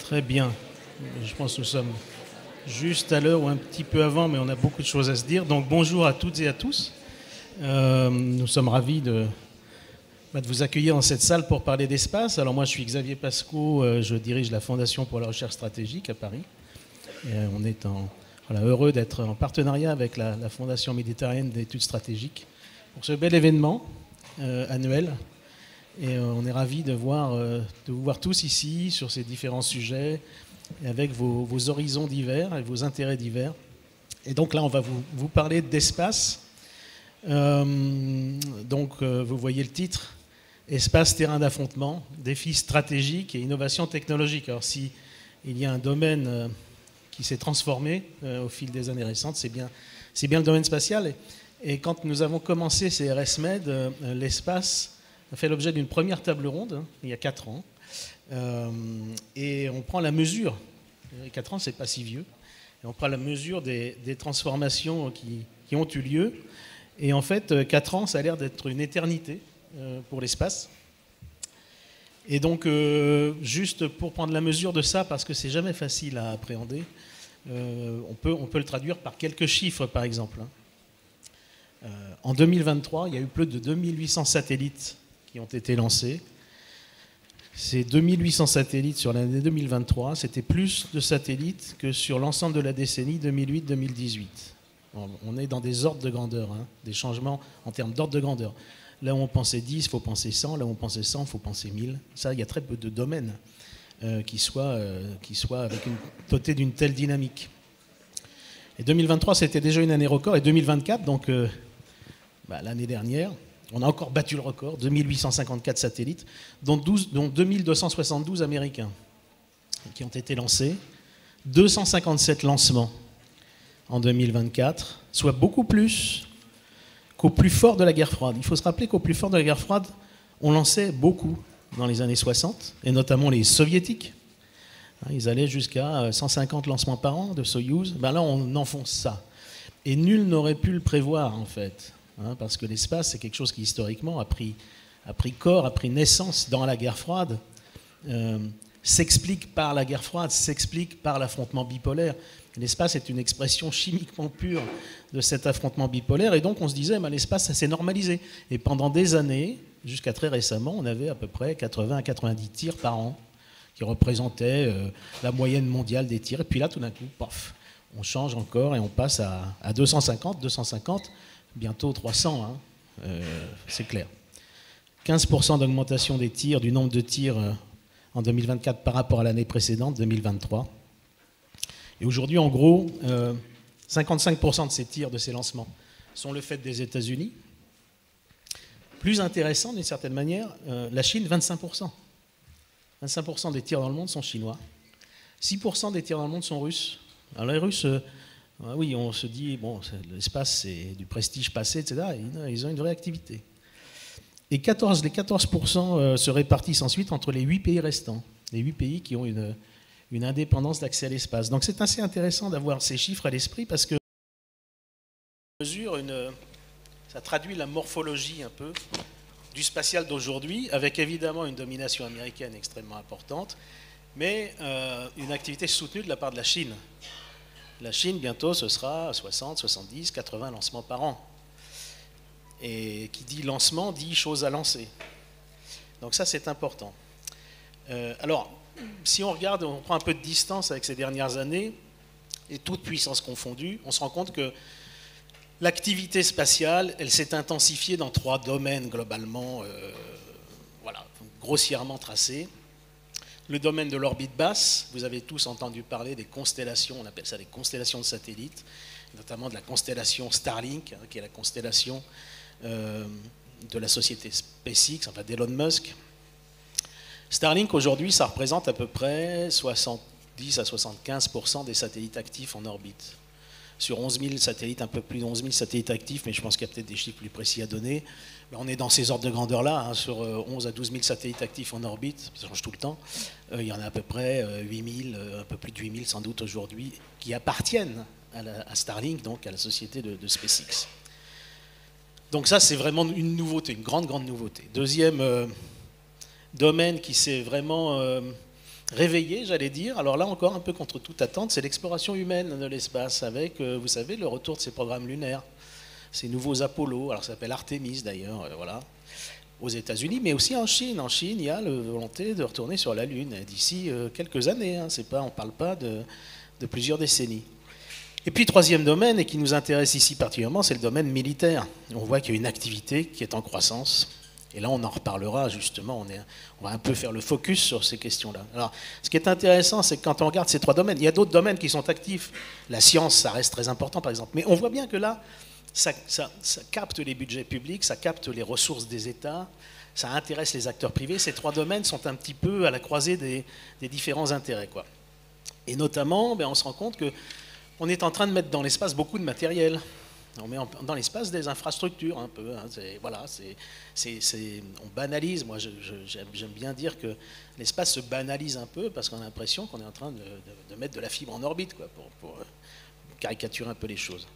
Très bien. Je pense que nous sommes juste à l'heure ou un petit peu avant, mais on a beaucoup de choses à se dire. Donc bonjour à toutes et à tous. Nous sommes ravis de vous accueillir dans cette salle pour parler d'espace. Alors moi je suis Xavier Pasco, je dirige la Fondation pour la recherche stratégique à Paris. Et on est heureux d'être en partenariat avec la Fondation méditerranéenne d'études stratégiques pour ce bel événement annuel. Et on est ravis de vous voir tous ici sur ces différents sujets, avec vos horizons divers et vos intérêts divers. Et donc là, on va vous parler d'espace. Vous voyez le titre, Espace, terrain d'affrontement, défis stratégiques et innovation technologique. Alors s'il y a un domaine qui s'est transformé au fil des années récentes, c'est bien le domaine spatial. Et quand nous avons commencé CRS-Med, l'espace a fait l'objet d'une première table ronde, il y a 4 ans. Et on prend la mesure, 4 ans c'est pas si vieux, et on prend la mesure des transformations qui ont eu lieu. Et en fait, 4 ans, ça a l'air d'être une éternité pour l'espace. Et donc, juste pour prendre la mesure de ça, parce que c'est jamais facile à appréhender, on peut le traduire par quelques chiffres, par exemple. En 2023, il y a eu plus de 2800 satellites qui ont été lancés. Ces 2800 satellites sur l'année 2023, c'était plus de satellites que sur l'ensemble de la décennie 2008-2018. On est dans des ordres de grandeur, des changements en termes d'ordre de grandeur. Là où on pensait 10, il faut penser 100. Là où on pensait 100, il faut penser 1000. Ça, il y a très peu de domaines qui soient dotés d'une telle dynamique. Et 2023, c'était déjà une année record. Et 2024, donc l'année dernière, on a encore battu le record, 2854 satellites, dont 2272 américains qui ont été lancés, 257 lancements en 2024, soit beaucoup plus qu'au plus fort de la guerre froide. Il faut se rappeler qu'au plus fort de la guerre froide, on lançait beaucoup dans les années 60, et notamment les soviétiques. Ils allaient jusqu'à 150 lancements par an de Soyouz. Là, on enfonce ça. Et nul n'aurait pu le prévoir, en fait. Parce que l'espace, c'est quelque chose qui historiquement a pris corps, a pris naissance dans la guerre froide, s'explique par la guerre froide, s'explique par l'affrontement bipolaire. L'espace est une expression chimiquement pure de cet affrontement bipolaire, et donc on se disait, l'espace, ça s'est normalisé. Et pendant des années, jusqu'à très récemment, on avait à peu près 80 à 90 tirs par an, qui représentaient la moyenne mondiale des tirs. Et puis là, tout d'un coup, paf, on change encore et on passe à 250, bientôt 300, c'est clair. 15% d'augmentation des tirs, du nombre de tirs en 2024 par rapport à l'année précédente, 2023. Et aujourd'hui, en gros, 55% de ces tirs, de ces lancements, sont le fait des États-Unis. Plus intéressant, d'une certaine manière, la Chine, 25%. 25% des tirs dans le monde sont chinois. 6% des tirs dans le monde sont russes. Alors les Russes... oui, on se dit, l'espace, c'est du prestige passé, etc. Ils ont une vraie activité. Et les 14% se répartissent ensuite entre les 8 pays restants, les 8 pays qui ont une indépendance d'accès à l'espace. Donc c'est assez intéressant d'avoir ces chiffres à l'esprit, parce que ça traduit la morphologie un peu du spatial d'aujourd'hui, avec évidemment une domination américaine extrêmement importante, mais une activité soutenue de la part de la Chine. La Chine, bientôt, ce sera 60, 70, 80 lancements par an. Et qui dit lancement, dit choses à lancer. Donc ça, c'est important. Alors, si on regarde, on prend un peu de distance avec ces dernières années, et toutes puissances confondues, on se rend compte que l'activité spatiale, elle s'est intensifiée dans 3 domaines globalement, grossièrement tracés. Le domaine de l'orbite basse, vous avez tous entendu parler des constellations, on appelle ça des constellations de satellites, notamment de la constellation Starlink, qui est la constellation de la société SpaceX, enfin d'Elon Musk. Starlink, aujourd'hui, ça représente à peu près 70 à 75% des satellites actifs en orbite. Sur 11 000 satellites, un peu plus de 11 000 satellites actifs, mais je pense qu'il y a peut-être des chiffres plus précis à donner. On est dans ces ordres de grandeur-là, sur 11 à 12 000 satellites actifs en orbite, ça change tout le temps. Il y en a à peu près 8 000, un peu plus de 8 000 sans doute aujourd'hui, qui appartiennent à Starlink, donc à la société de SpaceX. Donc ça, c'est vraiment une nouveauté, une grande, grande nouveauté. Deuxième domaine qui s'est vraiment réveillé, j'allais dire. Alors là encore, un peu contre toute attente, c'est l'exploration humaine de l'espace avec, vous savez, le retour de ces programmes lunaires, ces nouveaux Apollo, alors ça s'appelle Artemis d'ailleurs, voilà, aux États-Unis, mais aussi en Chine. En Chine, il y a la volonté de retourner sur la Lune d'ici quelques années. Hein. On ne parle pas de plusieurs décennies. Et puis, troisième domaine, et qui nous intéresse ici particulièrement, c'est le domaine militaire. On voit qu'il y a une activité qui est en croissance. Et là, on en reparlera justement. On va un peu faire le focus sur ces questions-là. Alors, ce qui est intéressant, c'est que quand on regarde ces trois domaines, il y a d'autres domaines qui sont actifs. La science, ça reste très important, par exemple. Mais on voit bien que là, ça capte les budgets publics, ça capte les ressources des États, ça intéresse les acteurs privés. Ces trois domaines sont un petit peu à la croisée des différents intérêts, quoi. Et notamment, on se rend compte qu'on est en train de mettre dans l'espace beaucoup de matériel. On met dans l'espace des infrastructures un peu. Hein. Voilà, on banalise. Moi, j'aime bien dire que l'espace se banalise un peu parce qu'on a l'impression qu'on est en train de mettre de la fibre en orbite, quoi, pour caricaturer un peu les choses.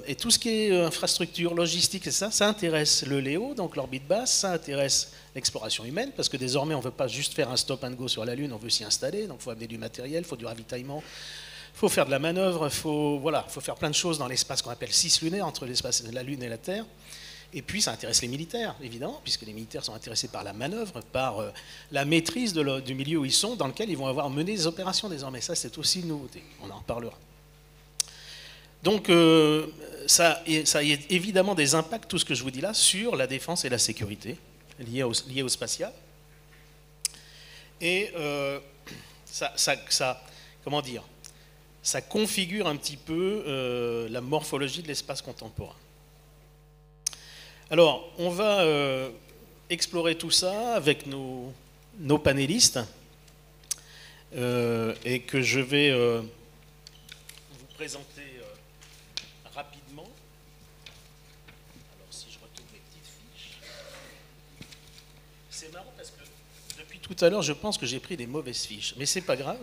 Et tout ce qui est infrastructure, logistique, et ça intéresse le LEO, donc l'orbite basse, ça intéresse l'exploration humaine, parce que désormais on ne veut pas juste faire un stop and go sur la Lune, on veut s'y installer, donc il faut amener du matériel, il faut du ravitaillement, il faut faire de la manœuvre, il faut faire plein de choses dans l'espace qu'on appelle cislunaire, entre la Lune et la Terre. Et puis ça intéresse les militaires, évidemment, puisque les militaires sont intéressés par la manœuvre, par la maîtrise du milieu où ils sont, dans lequel ils vont avoir mené des opérations désormais. Ça, c'est aussi une nouveauté, on en reparlera. Donc, ça a évidemment des impacts, tout ce que je vous dis là, sur la défense et la sécurité liées au spatial. Et comment dire, ça configure un petit peu la morphologie de l'espace contemporain. Alors, on va explorer tout ça avec nos panélistes et que je vais vous présenter rapidement. Alors, si je retourne mes petites fiches. C'est marrant parce que depuis tout à l'heure, je pense que j'ai pris des mauvaises fiches, mais c'est pas grave.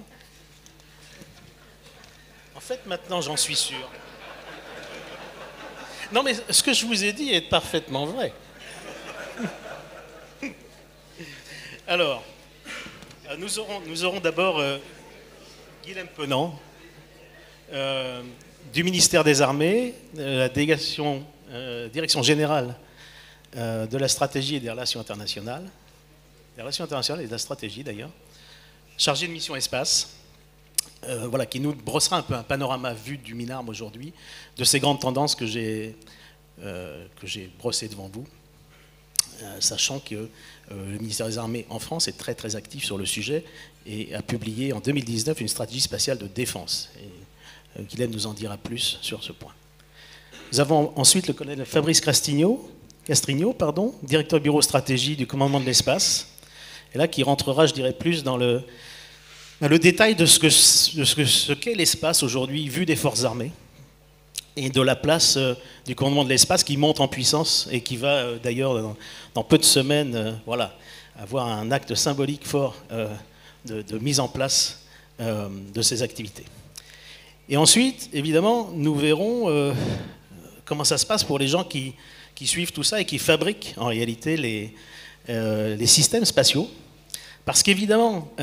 En fait, maintenant, j'en suis sûr. Non, mais ce que je vous ai dit est parfaitement vrai. Alors, nous aurons d'abord Guilhem Penant, du ministère des Armées, la direction générale de la stratégie et des relations internationales, et de la stratégie d'ailleurs, chargé de mission espace, voilà, qui nous brossera un peu un panorama vu du MINARM aujourd'hui, de ces grandes tendances que j'ai brossées devant vous, sachant que le ministère des Armées en France est très très actif sur le sujet et a publié en 2019 une stratégie spatiale de défense. Et Guilhem nous en dira plus sur ce point. Nous avons ensuite le colonel Fabrice Castrigno, directeur bureau stratégie du commandement de l'espace, et là qui rentrera, je dirais, plus dans le détail de ce qu'est l'espace aujourd'hui vu des forces armées et de la place du commandement de l'espace qui monte en puissance et qui va d'ailleurs dans peu de semaines avoir un acte symbolique fort de mise en place de ces activités. Et ensuite, évidemment, nous verrons comment ça se passe pour les gens qui suivent tout ça et qui fabriquent en réalité les systèmes spatiaux. Parce qu'évidemment,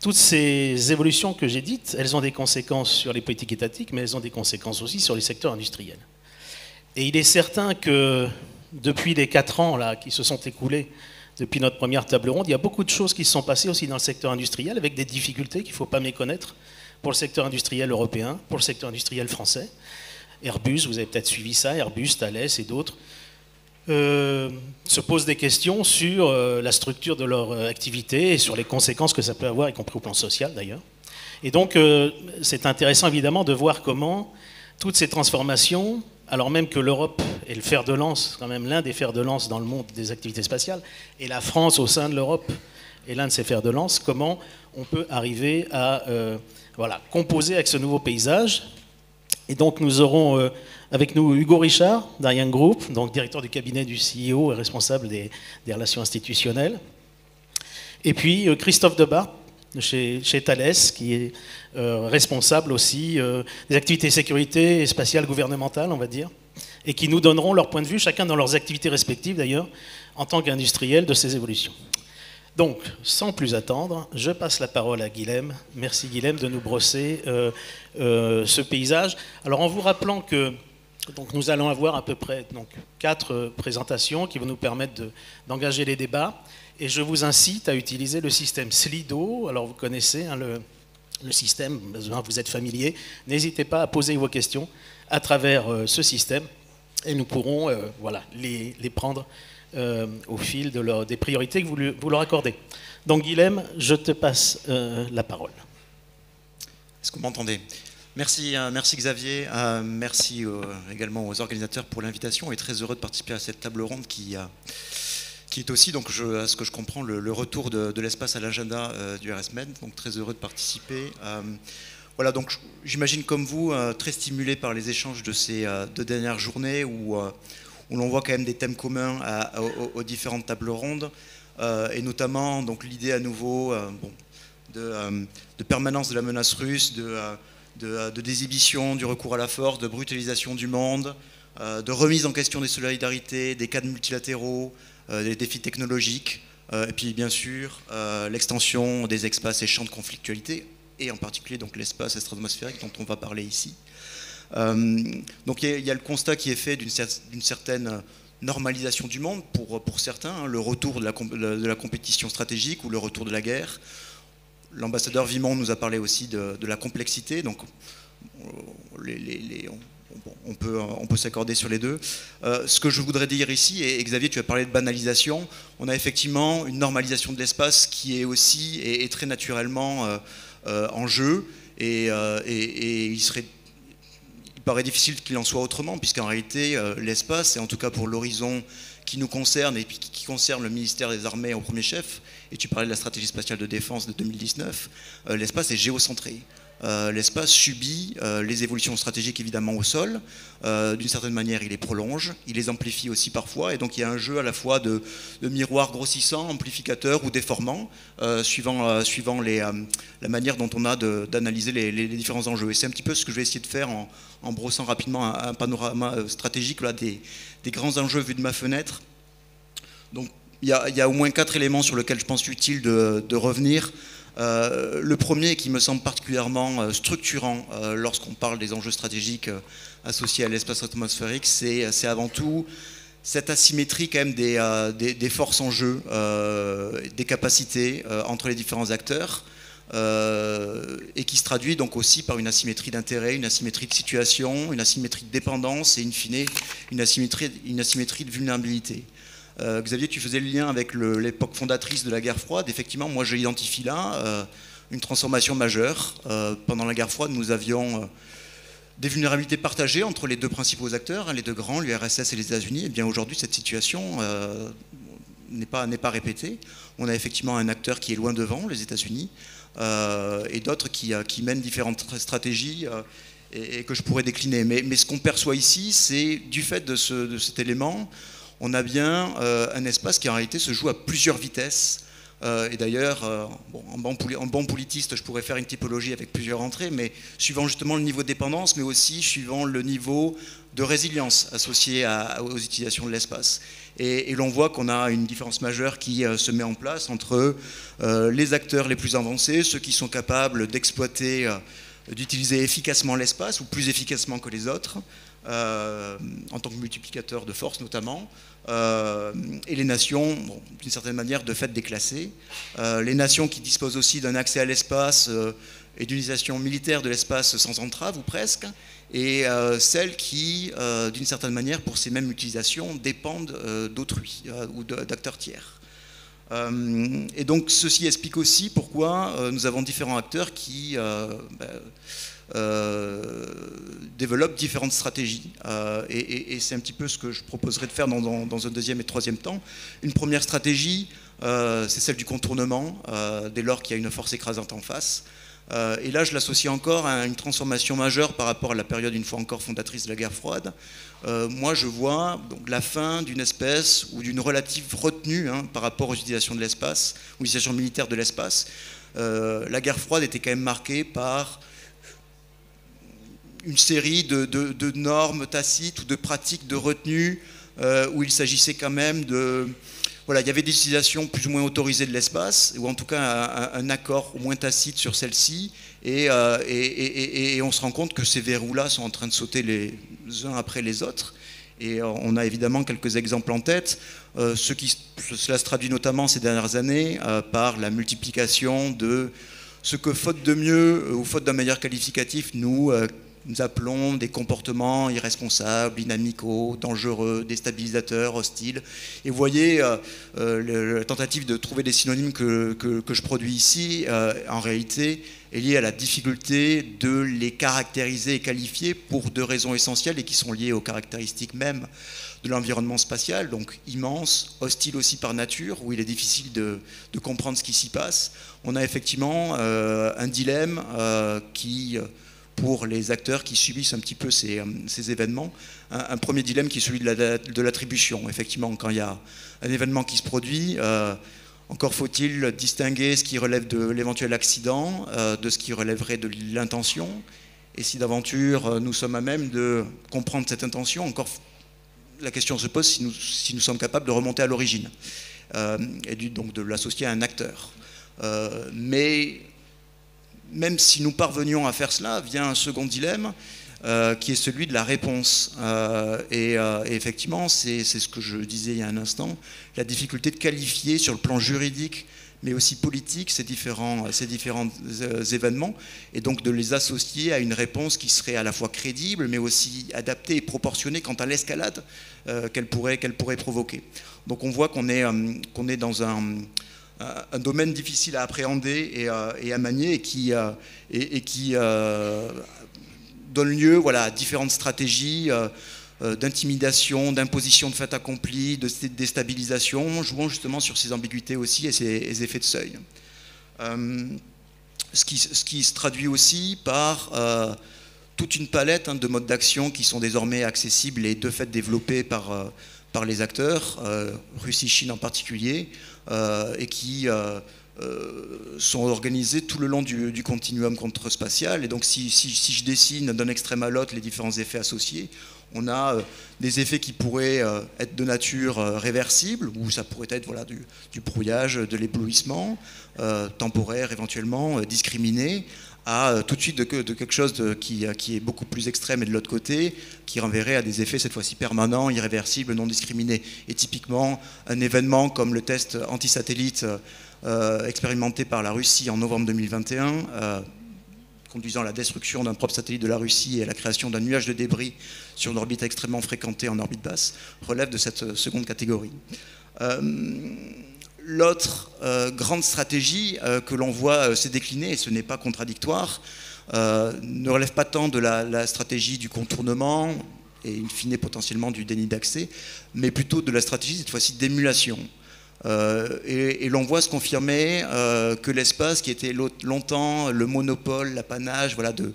toutes ces évolutions que j'ai dites, elles ont des conséquences sur les politiques étatiques, mais elles ont des conséquences aussi sur les secteurs industriels. Et il est certain que depuis les 4 ans là, qui se sont écoulés depuis notre première table ronde, il y a beaucoup de choses qui se sont passées aussi dans le secteur industriel, avec des difficultés qu'il ne faut pas méconnaître pour le secteur industriel européen, pour le secteur industriel français. Airbus, vous avez peut-être suivi ça, Airbus, Thales et d'autres, se posent des questions sur la structure de leur activité et sur les conséquences que ça peut avoir, y compris au plan social d'ailleurs. Et donc, c'est intéressant évidemment de voir comment toutes ces transformations, alors même que l'Europe est le fer de lance, quand même l'un des fers de lance dans le monde des activités spatiales, et la France au sein de l'Europe est l'un de ces fers de lance, comment on peut arriver à composer avec ce nouveau paysage. Et donc nous aurons avec nous Hugo Richard d'Ariane Group, donc directeur du cabinet du CEO et responsable des relations institutionnelles. Et puis Christophe Debar chez Thales, qui est responsable aussi des activités sécurité et spatiales gouvernementales, on va dire, et qui nous donneront leur point de vue, chacun dans leurs activités respectives d'ailleurs, en tant qu'industriels de ces évolutions. Donc, sans plus attendre, je passe la parole à Guilhem. Merci Guilhem de nous brosser ce paysage. Alors en vous rappelant que donc, nous allons avoir à peu près 4 présentations qui vont nous permettre d'engager les débats. Et je vous incite à utiliser le système Slido. Alors vous connaissez le système, vous êtes familier. N'hésitez pas à poser vos questions à travers ce système. Et nous pourrons les prendre au fil des priorités que vous leur accordez. Donc Guilhem, je te passe la parole. Est-ce que vous m'entendez ? Merci Xavier, merci également aux organisateurs pour l'invitation et très heureux de participer à cette table ronde qui est aussi, donc à ce que je comprends, le retour de l'espace à l'agenda du RSMed, donc très heureux de participer. Voilà, donc j'imagine comme vous, très stimulé par les échanges de ces 2 dernières journées où l'on voit quand même des thèmes communs aux différentes tables rondes, et notamment donc l'idée à nouveau de permanence de la menace russe, de désinhibition, du recours à la force, de brutalisation du monde, de remise en question des solidarités, des cadres multilatéraux, des défis technologiques, et puis bien sûr l'extension des espaces et champs de conflictualité, et en particulier donc l'espace extra-atmosphérique dont on va parler ici. Donc il y a le constat qui est fait d'une certaine normalisation du monde pour certains, hein, le retour de la compétition stratégique ou le retour de la guerre. L'ambassadeur Vimont nous a parlé aussi de la complexité, donc on peut s'accorder sur les deux. Ce que je voudrais dire ici, et Xavier, tu as parlé de banalisation, on a effectivement une normalisation de l'espace qui est aussi et très naturellement en jeu, et il paraît difficile qu'il en soit autrement, puisqu'en réalité, l'espace, et en tout cas pour l'horizon qui nous concerne et qui concerne le ministère des Armées au premier chef, et tu parlais de la stratégie spatiale de défense de 2019, l'espace est géocentré. L'espace subit les évolutions stratégiques évidemment au sol, d'une certaine manière il les prolonge, il les amplifie aussi parfois, et donc il y a un jeu à la fois de miroirs grossissants, amplificateurs ou déformants, suivant la manière dont on a d'analyser les différents enjeux. Et c'est un petit peu ce que je vais essayer de faire en brossant rapidement un panorama stratégique là, des grands enjeux vus de ma fenêtre. Donc il y a au moins 4 éléments sur lesquels je pense utile de revenir. Le premier qui me semble particulièrement structurant lorsqu'on parle des enjeux stratégiques associés à l'espace atmosphérique, c'est avant tout cette asymétrie quand même des forces en jeu, des capacités entre les différents acteurs, et qui se traduit donc aussi par une asymétrie d'intérêt, une asymétrie de situation, une asymétrie de dépendance et in fine une asymétrie de vulnérabilité. Xavier, tu faisais le lien avec l'époque fondatrice de la guerre froide. Effectivement, moi je l'identifie là, une transformation majeure. Pendant la guerre froide, nous avions des vulnérabilités partagées entre les 2 principaux acteurs, les 2 grands, l'URSS et les États-Unis. Et bien aujourd'hui, cette situation n'est pas répétée. On a effectivement un acteur qui est loin devant, les États-Unis, et d'autres qui mènent différentes stratégies et que je pourrais décliner. Mais ce qu'on perçoit ici, c'est du fait de cet élément, on a bien un espace qui en réalité se joue à plusieurs vitesses. Et d'ailleurs, en bon politiste, je pourrais faire une typologie avec plusieurs entrées, mais suivant justement le niveau de dépendance, mais aussi suivant le niveau de résilience associé aux utilisations de l'espace. Et l'on voit qu'on a une différence majeure qui se met en place entre les acteurs les plus avancés, ceux qui sont capables d'exploiter, d'utiliser efficacement l'espace, ou plus efficacement que les autres, en tant que multiplicateur de force notamment, et les nations, d'une certaine manière, de fait déclassées. Les nations qui disposent aussi d'un accès à l'espace et d'une utilisation militaire de l'espace sans entrave, ou presque, et celles qui, d'une certaine manière, pour ces mêmes utilisations, dépendent d'autrui ou d'acteurs tiers. Et donc ceci explique aussi pourquoi nous avons différents acteurs qui développent différentes stratégies. Et c'est un petit peu ce que je proposerais de faire dans un deuxième et troisième temps. Une première stratégie, c'est celle du contournement, dès lors qu'il y a une force écrasante en face. Et là, je l'associe encore à une transformation majeure par rapport à la période, une fois encore, fondatrice de la guerre froide. Moi, je vois donc la fin d'une espèce ou d'une relative retenue par rapport aux utilisations de l'espace, aux utilisations militaires de l'espace. La guerre froide était quand même marquée par une série de normes tacites ou de pratiques de retenue où il s'agissait quand même voilà, il y avait des utilisations plus ou moins autorisées de l'espace, ou en tout cas un accord au moins tacite sur celle-ci, et on se rend compte que ces verrous-là sont en train de sauter les uns après les autres. Et on a évidemment quelques exemples en tête. Cela se traduit notamment ces dernières années par la multiplication de ce que, faute de mieux ou faute d'un meilleur qualificatif, nous appelons des comportements irresponsables, inamicaux, dangereux, déstabilisateurs, hostiles. Et vous voyez, la tentative de trouver des synonymes que je produis ici, en réalité, est liée à la difficulté de les caractériser et qualifier pour deux raisons essentielles et qui sont liées aux caractéristiques mêmes de l'environnement spatial, donc immense, hostile aussi par nature, où il est difficile de comprendre ce qui s'y passe. On a effectivement un dilemme qui, pour les acteurs qui subissent un petit peu ces événements, un premier dilemme qui est celui de l'attribution. Effectivement, quand il y a un événement qui se produit, encore faut-il distinguer ce qui relève de l'éventuel accident de ce qui relèverait de l'intention. Et si d'aventure nous sommes à même de comprendre cette intention, encore la question se pose si nous sommes capables de remonter à l'origine et donc de l'associer à un acteur. Mais même si nous parvenions à faire cela, vient un second dilemme qui est celui de la réponse. Et effectivement, c'est ce que je disais il y a un instant, la difficulté de qualifier sur le plan juridique, mais aussi politique, ces différents événements, et donc de les associer à une réponse qui serait à la fois crédible, mais aussi adaptée et proportionnée quant à l'escalade qu'elle pourrait provoquer. Donc on voit qu'on est dans un domaine difficile à appréhender et à manier, et qui donne lieu, voilà, à différentes stratégies d'intimidation, d'imposition de fait accompli, de déstabilisation, jouant justement sur ces ambiguïtés aussi et ces effets de seuil. Ce qui se traduit aussi par toute une palette de modes d'action qui sont désormais accessibles et de fait développés par les acteurs, Russie, Chine en particulier, et qui sont organisés tout le long du continuum contre-spatial. Et donc si je dessine d'un extrême à l'autre les différents effets associés, on a des effets qui pourraient être de nature réversible, ou ça pourrait être, voilà, du brouillage, de l'éblouissement, temporaire éventuellement, discriminé, à tout de suite de quelque chose qui est beaucoup plus extrême et de l'autre côté, qui renverrait à des effets cette fois-ci permanents, irréversibles, non discriminés. Et typiquement, un événement comme le test anti-satellite expérimenté par la Russie en novembre 2021, conduisant à la destruction d'un propre satellite de la Russie et à la création d'un nuage de débris sur une orbite extrêmement fréquentée en orbite basse, relève de cette seconde catégorie. L'autre grande stratégie que l'on voit se décliner, et ce n'est pas contradictoire, ne relève pas tant de la stratégie du contournement et in fine potentiellement du déni d'accès, mais plutôt de la stratégie cette fois-ci d'émulation. Et l'on voit se confirmer que l'espace, qui était longtemps le monopole, l'apanage, voilà, des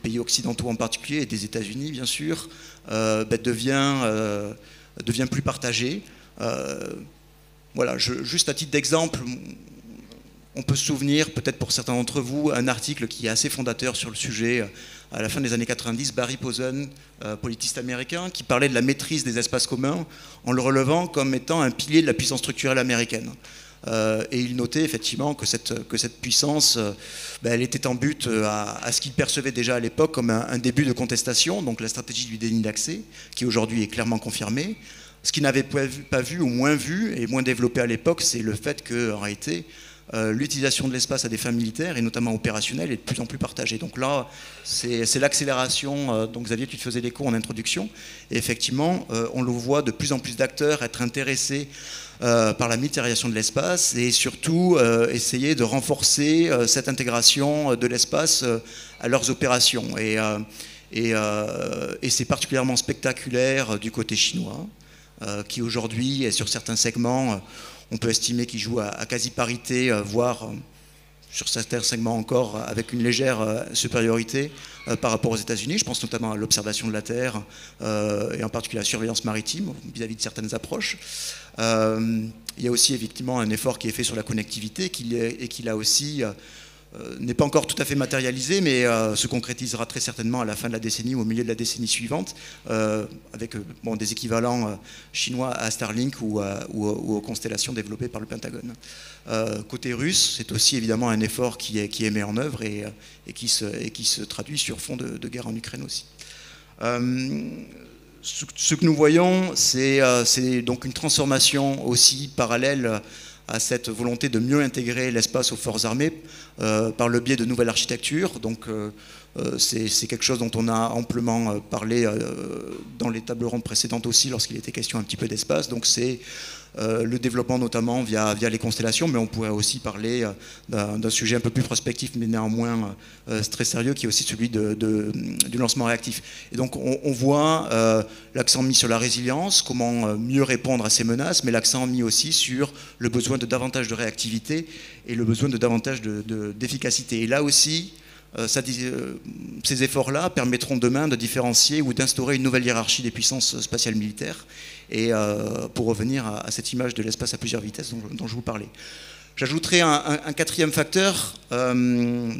pays occidentaux en particulier, et des États-Unis bien sûr, devient plus partagé. Voilà, juste à titre d'exemple, on peut se souvenir, peut-être pour certains d'entre vous, un article qui est assez fondateur sur le sujet à la fin des années 90, Barry Posen, politiste américain, qui parlait de la maîtrise des espaces communs en le relevant comme étant un pilier de la puissance structurelle américaine. Et il notait effectivement que cette puissance, elle était en but à ce qu'il percevait déjà à l'époque comme un début de contestation, donc la stratégie du déni d'accès, qui aujourd'hui est clairement confirmée. Ce qu'il n'avait pas vu ou moins vu et moins développé à l'époque, c'est le fait qu'en réalité, l'utilisation de l'espace à des fins militaires, et notamment opérationnelles, est de plus en plus partagée. Donc là, c'est l'accélération, donc Xavier, tu te faisais l'écho en introduction, et effectivement, on le voit de plus en plus d'acteurs être intéressés par la militarisation de l'espace, et surtout essayer de renforcer cette intégration de l'espace à leurs opérations. Et c'est particulièrement spectaculaire du côté chinois, qui aujourd'hui, et sur certains segments, on peut estimer qu'il joue à quasi-parité, voire sur certains segments encore avec une légère supériorité par rapport aux États-Unis. Je pense notamment à l'observation de la Terre et en particulier à la surveillance maritime vis-à-vis de certaines approches. Il y a aussi effectivement un effort qui est fait sur la connectivité et qui là aussi n'est pas encore tout à fait matérialisé, mais se concrétisera très certainement à la fin de la décennie ou au milieu de la décennie suivante, avec des équivalents chinois à Starlink ou aux constellations développées par le Pentagone. Côté russe, c'est aussi évidemment un effort qui est mis en œuvre et qui se traduit sur fond de guerre en Ukraine aussi. Ce que nous voyons, c'est donc une transformation aussi parallèle à cette volonté de mieux intégrer l'espace aux forces armées par le biais de nouvelles architectures. Donc c'est quelque chose dont on a amplement parlé dans les tables rondes précédentes aussi lorsqu'il était question un petit peu d'espace. Donc c'est le développement notamment via les constellations, mais on pourrait aussi parler d'un sujet un peu plus prospectif, mais néanmoins très sérieux, qui est aussi celui du lancement réactif. Et donc on voit l'accent mis sur la résilience, comment mieux répondre à ces menaces, mais l'accent mis aussi sur le besoin de davantage de réactivité et le besoin de davantage d'efficacité. Et là aussi, ces efforts-là permettront demain de différencier ou d'instaurer une nouvelle hiérarchie des puissances spatiales militaires, et pour revenir à cette image de l'espace à plusieurs vitesses dont je vous parlais. J'ajouterai un quatrième facteur. Je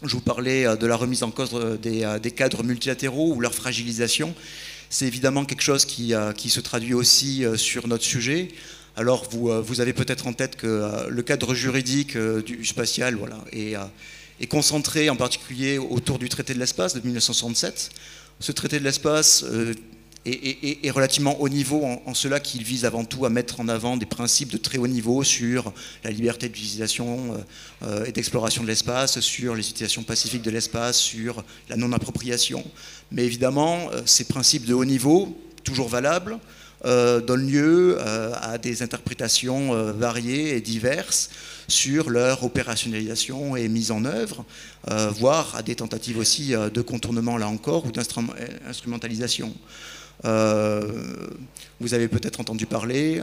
vous parlais de la remise en cause des cadres multilatéraux ou leur fragilisation. C'est évidemment quelque chose qui se traduit aussi sur notre sujet. Alors vous avez peut-être en tête que le cadre juridique du spatial est concentré en particulier autour du traité de l'espace de 1967. Ce traité de l'espace est relativement haut niveau en cela qu'il vise avant tout à mettre en avant des principes de très haut niveau sur la liberté d'utilisation et d'exploration de l'espace, sur les utilisations pacifiques de l'espace, sur la non-appropriation. Mais évidemment, ces principes de haut niveau, toujours valables, donnent lieu à des interprétations variées et diverses sur leur opérationnalisation et mise en œuvre, voire à des tentatives aussi de contournement, là encore, ou d'instrumentalisation. Vous avez peut-être entendu parler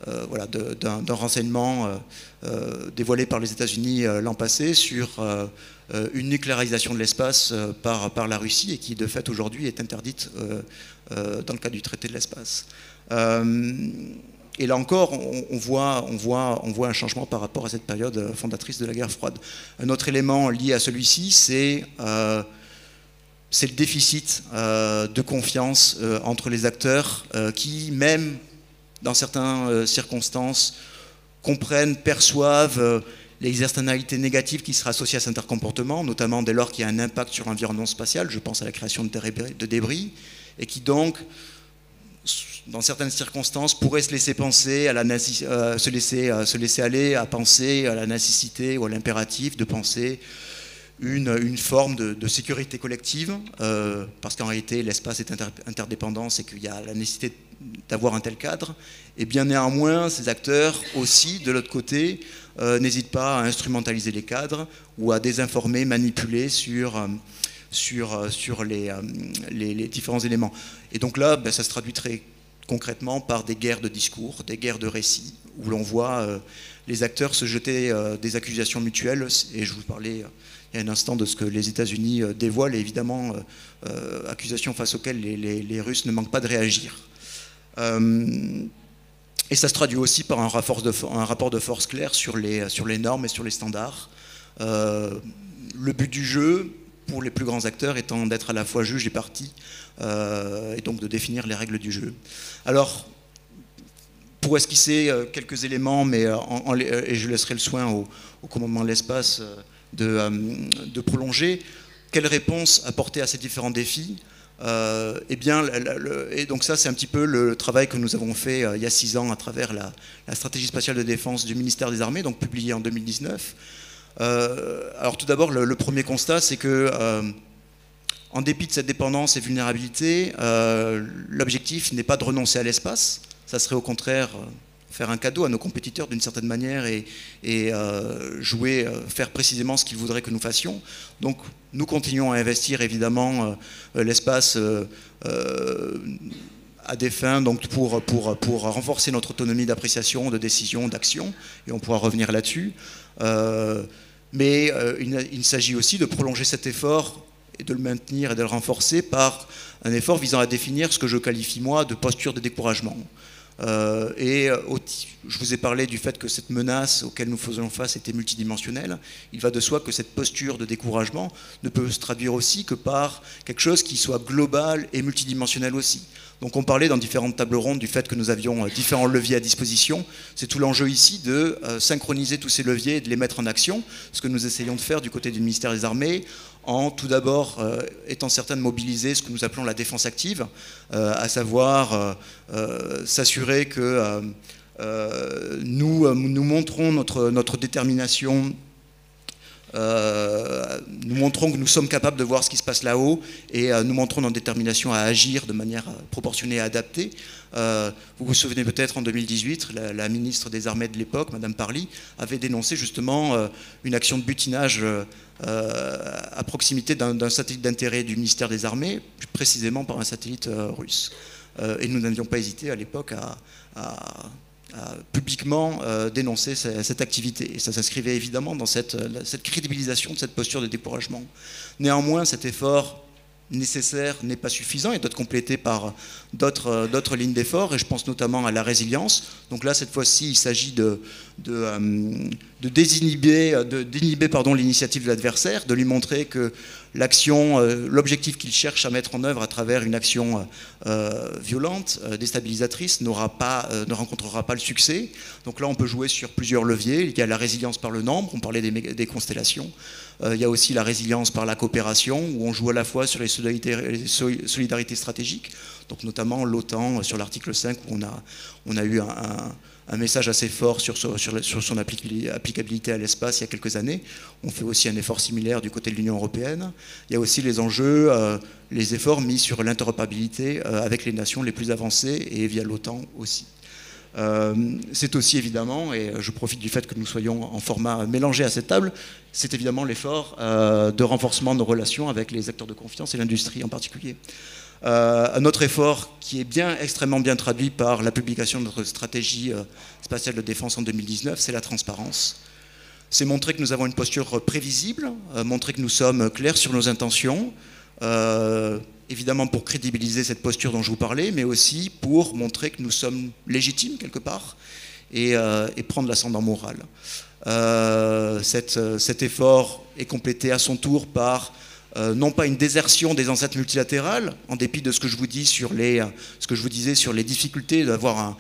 d'un renseignement dévoilé par les États-Unis l'an passé sur une nucléarisation de l'espace par la Russie, et qui de fait aujourd'hui est interdite dans le cadre du traité de l'espace. Et là encore, on voit un changement par rapport à cette période fondatrice de la guerre froide. Un autre élément lié à celui-ci, c'est le déficit de confiance entre les acteurs qui, même dans certaines circonstances, comprennent, perçoivent les externalités négatives qui seraient associées à certains comportements, notamment dès lors qu'il y a un impact sur l'environnement spatial, je pense à la création de débris, et qui donc, dans certaines circonstances, pourraient se laisser penser à se laisser aller à penser à la nécessité ou à l'impératif de penser une forme de sécurité collective, parce qu'en réalité l'espace est interdépendant, et qu'il y a la nécessité d'avoir un tel cadre. Et bien néanmoins, ces acteurs aussi, de l'autre côté, n'hésitent pas à instrumentaliser les cadres ou à désinformer, manipuler sur les différents éléments. Et donc là, ça se traduit très concrètement par des guerres de discours, des guerres de récits, où l'on voit les acteurs se jeter des accusations mutuelles. Et je vous parlais il y a un instant de ce que les États-Unis dévoilent, et évidemment accusations face auxquelles les Russes ne manquent pas de réagir. Et ça se traduit aussi par un rapport de force clair sur les normes et sur les standards. Le but du jeu, pour les plus grands acteurs, étant d'être à la fois juge et partie, et donc de définir les règles du jeu. Alors, pour esquisser quelques éléments, et je laisserai le soin au commandement de l'espace de prolonger, quelle réponse apporter à ces différents défis? Et donc ça, c'est un petit peu le travail que nous avons fait il y a 6 ans à travers la stratégie spatiale de défense du ministère des Armées, donc publiée en 2019. Alors tout d'abord, le premier constat, c'est que en dépit de cette dépendance et vulnérabilité, l'objectif n'est pas de renoncer à l'espace. Ça serait au contraire faire un cadeau à nos compétiteurs d'une certaine manière et faire précisément ce qu'ils voudraient que nous fassions. Donc nous continuons à investir évidemment l'espace à des fins donc pour renforcer notre autonomie d'appréciation, de décision, d'action, et on pourra revenir là-dessus. Mais il s'agit aussi de prolonger cet effort et de le maintenir et de le renforcer par un effort visant à définir ce que je qualifie moi de posture de découragement. Je vous ai parlé du fait que cette menace auquel nous faisons face était multidimensionnelle. Il va de soi que cette posture de découragement ne peut se traduire aussi que par quelque chose qui soit global et multidimensionnel aussi. Donc on parlait dans différentes tables rondes du fait que nous avions différents leviers à disposition. C'est tout l'enjeu ici de synchroniser tous ces leviers et de les mettre en action, ce que nous essayons de faire du côté du ministère des Armées, en tout d'abord étant certain de mobiliser ce que nous appelons la défense active, à savoir s'assurer que nous montrons notre détermination. Nous montrons que nous sommes capables de voir ce qui se passe là-haut et nous montrons notre détermination à agir de manière proportionnée et adaptée. Vous vous souvenez peut-être en 2018, la ministre des Armées de l'époque, Madame Parly, avait dénoncé justement une action de butinage à proximité d'un satellite d'intérêt du ministère des Armées, plus précisément par un satellite russe. Et nous n'avions pas hésité à l'époque à publiquement dénoncer cette activité. Et ça s'inscrivait évidemment dans cette crédibilisation de cette posture de découragement. Néanmoins, cet effort nécessaire n'est pas suffisant et doit être complété par d'autres lignes d'effort, et je pense notamment à la résilience. Donc là, cette fois-ci, il s'agit d'inhiber l'initiative de l'adversaire, de lui montrer que l'objectif qu'il cherche à mettre en œuvre à travers une action violente, déstabilisatrice, ne rencontrera pas le succès. Donc là, on peut jouer sur plusieurs leviers. Il y a la résilience par le nombre, on parlait des constellations. Il y a aussi la résilience par la coopération, où on joue à la fois sur les solidarités stratégiques, donc notamment l'OTAN sur l'article 5, où on a eu un message assez fort sur son applicabilité à l'espace il y a quelques années. On fait aussi un effort similaire du côté de l'Union européenne. Il y a aussi les enjeux, les efforts mis sur l'interopérabilité avec les nations les plus avancées et via l'OTAN aussi. C'est aussi évidemment, et je profite du fait que nous soyons en format mélangé à cette table, c'est évidemment l'effort de renforcement de nos relations avec les acteurs de confiance et l'industrie en particulier. Un autre effort qui est extrêmement bien traduit par la publication de notre stratégie spatiale de défense en 2019, c'est la transparence. C'est montrer que nous avons une posture prévisible, montrer que nous sommes clairs sur nos intentions, évidemment pour crédibiliser cette posture dont je vous parlais, mais aussi pour montrer que nous sommes légitimes quelque part et prendre l'ascendant moral. Cet effort est complété à son tour par non pas une désertion des enceintes multilatérales, en dépit de ce que je vous disais sur les difficultés d'avoir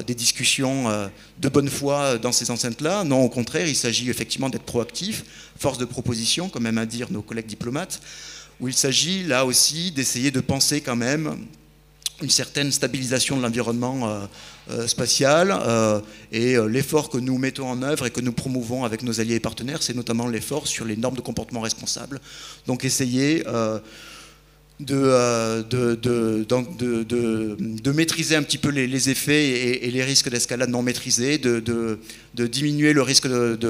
des discussions de bonne foi dans ces enceintes-là. Non, au contraire, il s'agit effectivement d'être proactif, force de proposition, comme aiment à dire nos collègues diplomates, où il s'agit là aussi d'essayer de penser quand même une certaine stabilisation de l'environnement spatial, et l'effort que nous mettons en œuvre et que nous promouvons avec nos alliés et partenaires, c'est notamment l'effort sur les normes de comportement responsable. Donc essayer de maîtriser un petit peu les effets et les risques d'escalade non maîtrisés, de diminuer le risque de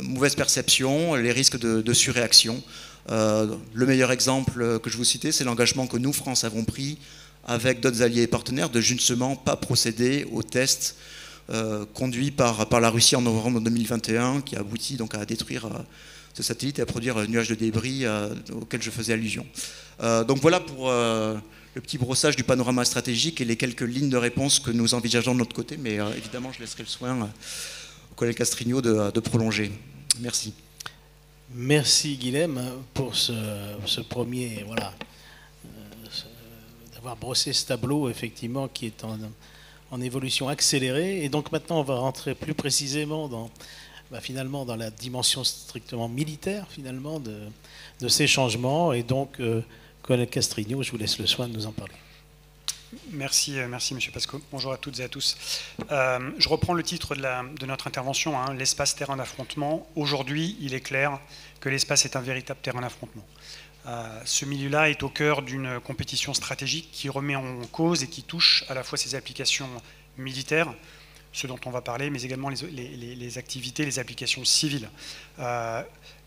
mauvaise perception, les risques de surréaction. Le meilleur exemple que je vous citais, c'est l'engagement que nous, France, avons pris avec d'autres alliés et partenaires de justement pas procéder aux tests conduits par la Russie en novembre 2021, qui a abouti donc à détruire ce satellite et à produire un nuage de débris auquel je faisais allusion. Donc voilà pour le petit brossage du panorama stratégique et les quelques lignes de réponse que nous envisageons de notre côté, mais évidemment je laisserai le soin au collègue Castrigno de prolonger. Merci. Merci Guilhem pour ce premier, d'avoir brossé ce tableau effectivement qui est en évolution accélérée. Et donc maintenant on va rentrer plus précisément finalement dans la dimension strictement militaire finalement de ces changements. Et donc collègue Castrigno, je vous laisse le soin de nous en parler. Merci Monsieur Pasco. Bonjour à toutes et à tous. Je reprends le titre de notre intervention, l'espace terrain d'affrontement. Aujourd'hui, il est clair que l'espace est un véritable terrain d'affrontement. Ce milieu-là est au cœur d'une compétition stratégique qui remet en cause et qui touche à la fois ses applications militaires, ce dont on va parler, mais également les activités, les applications civiles.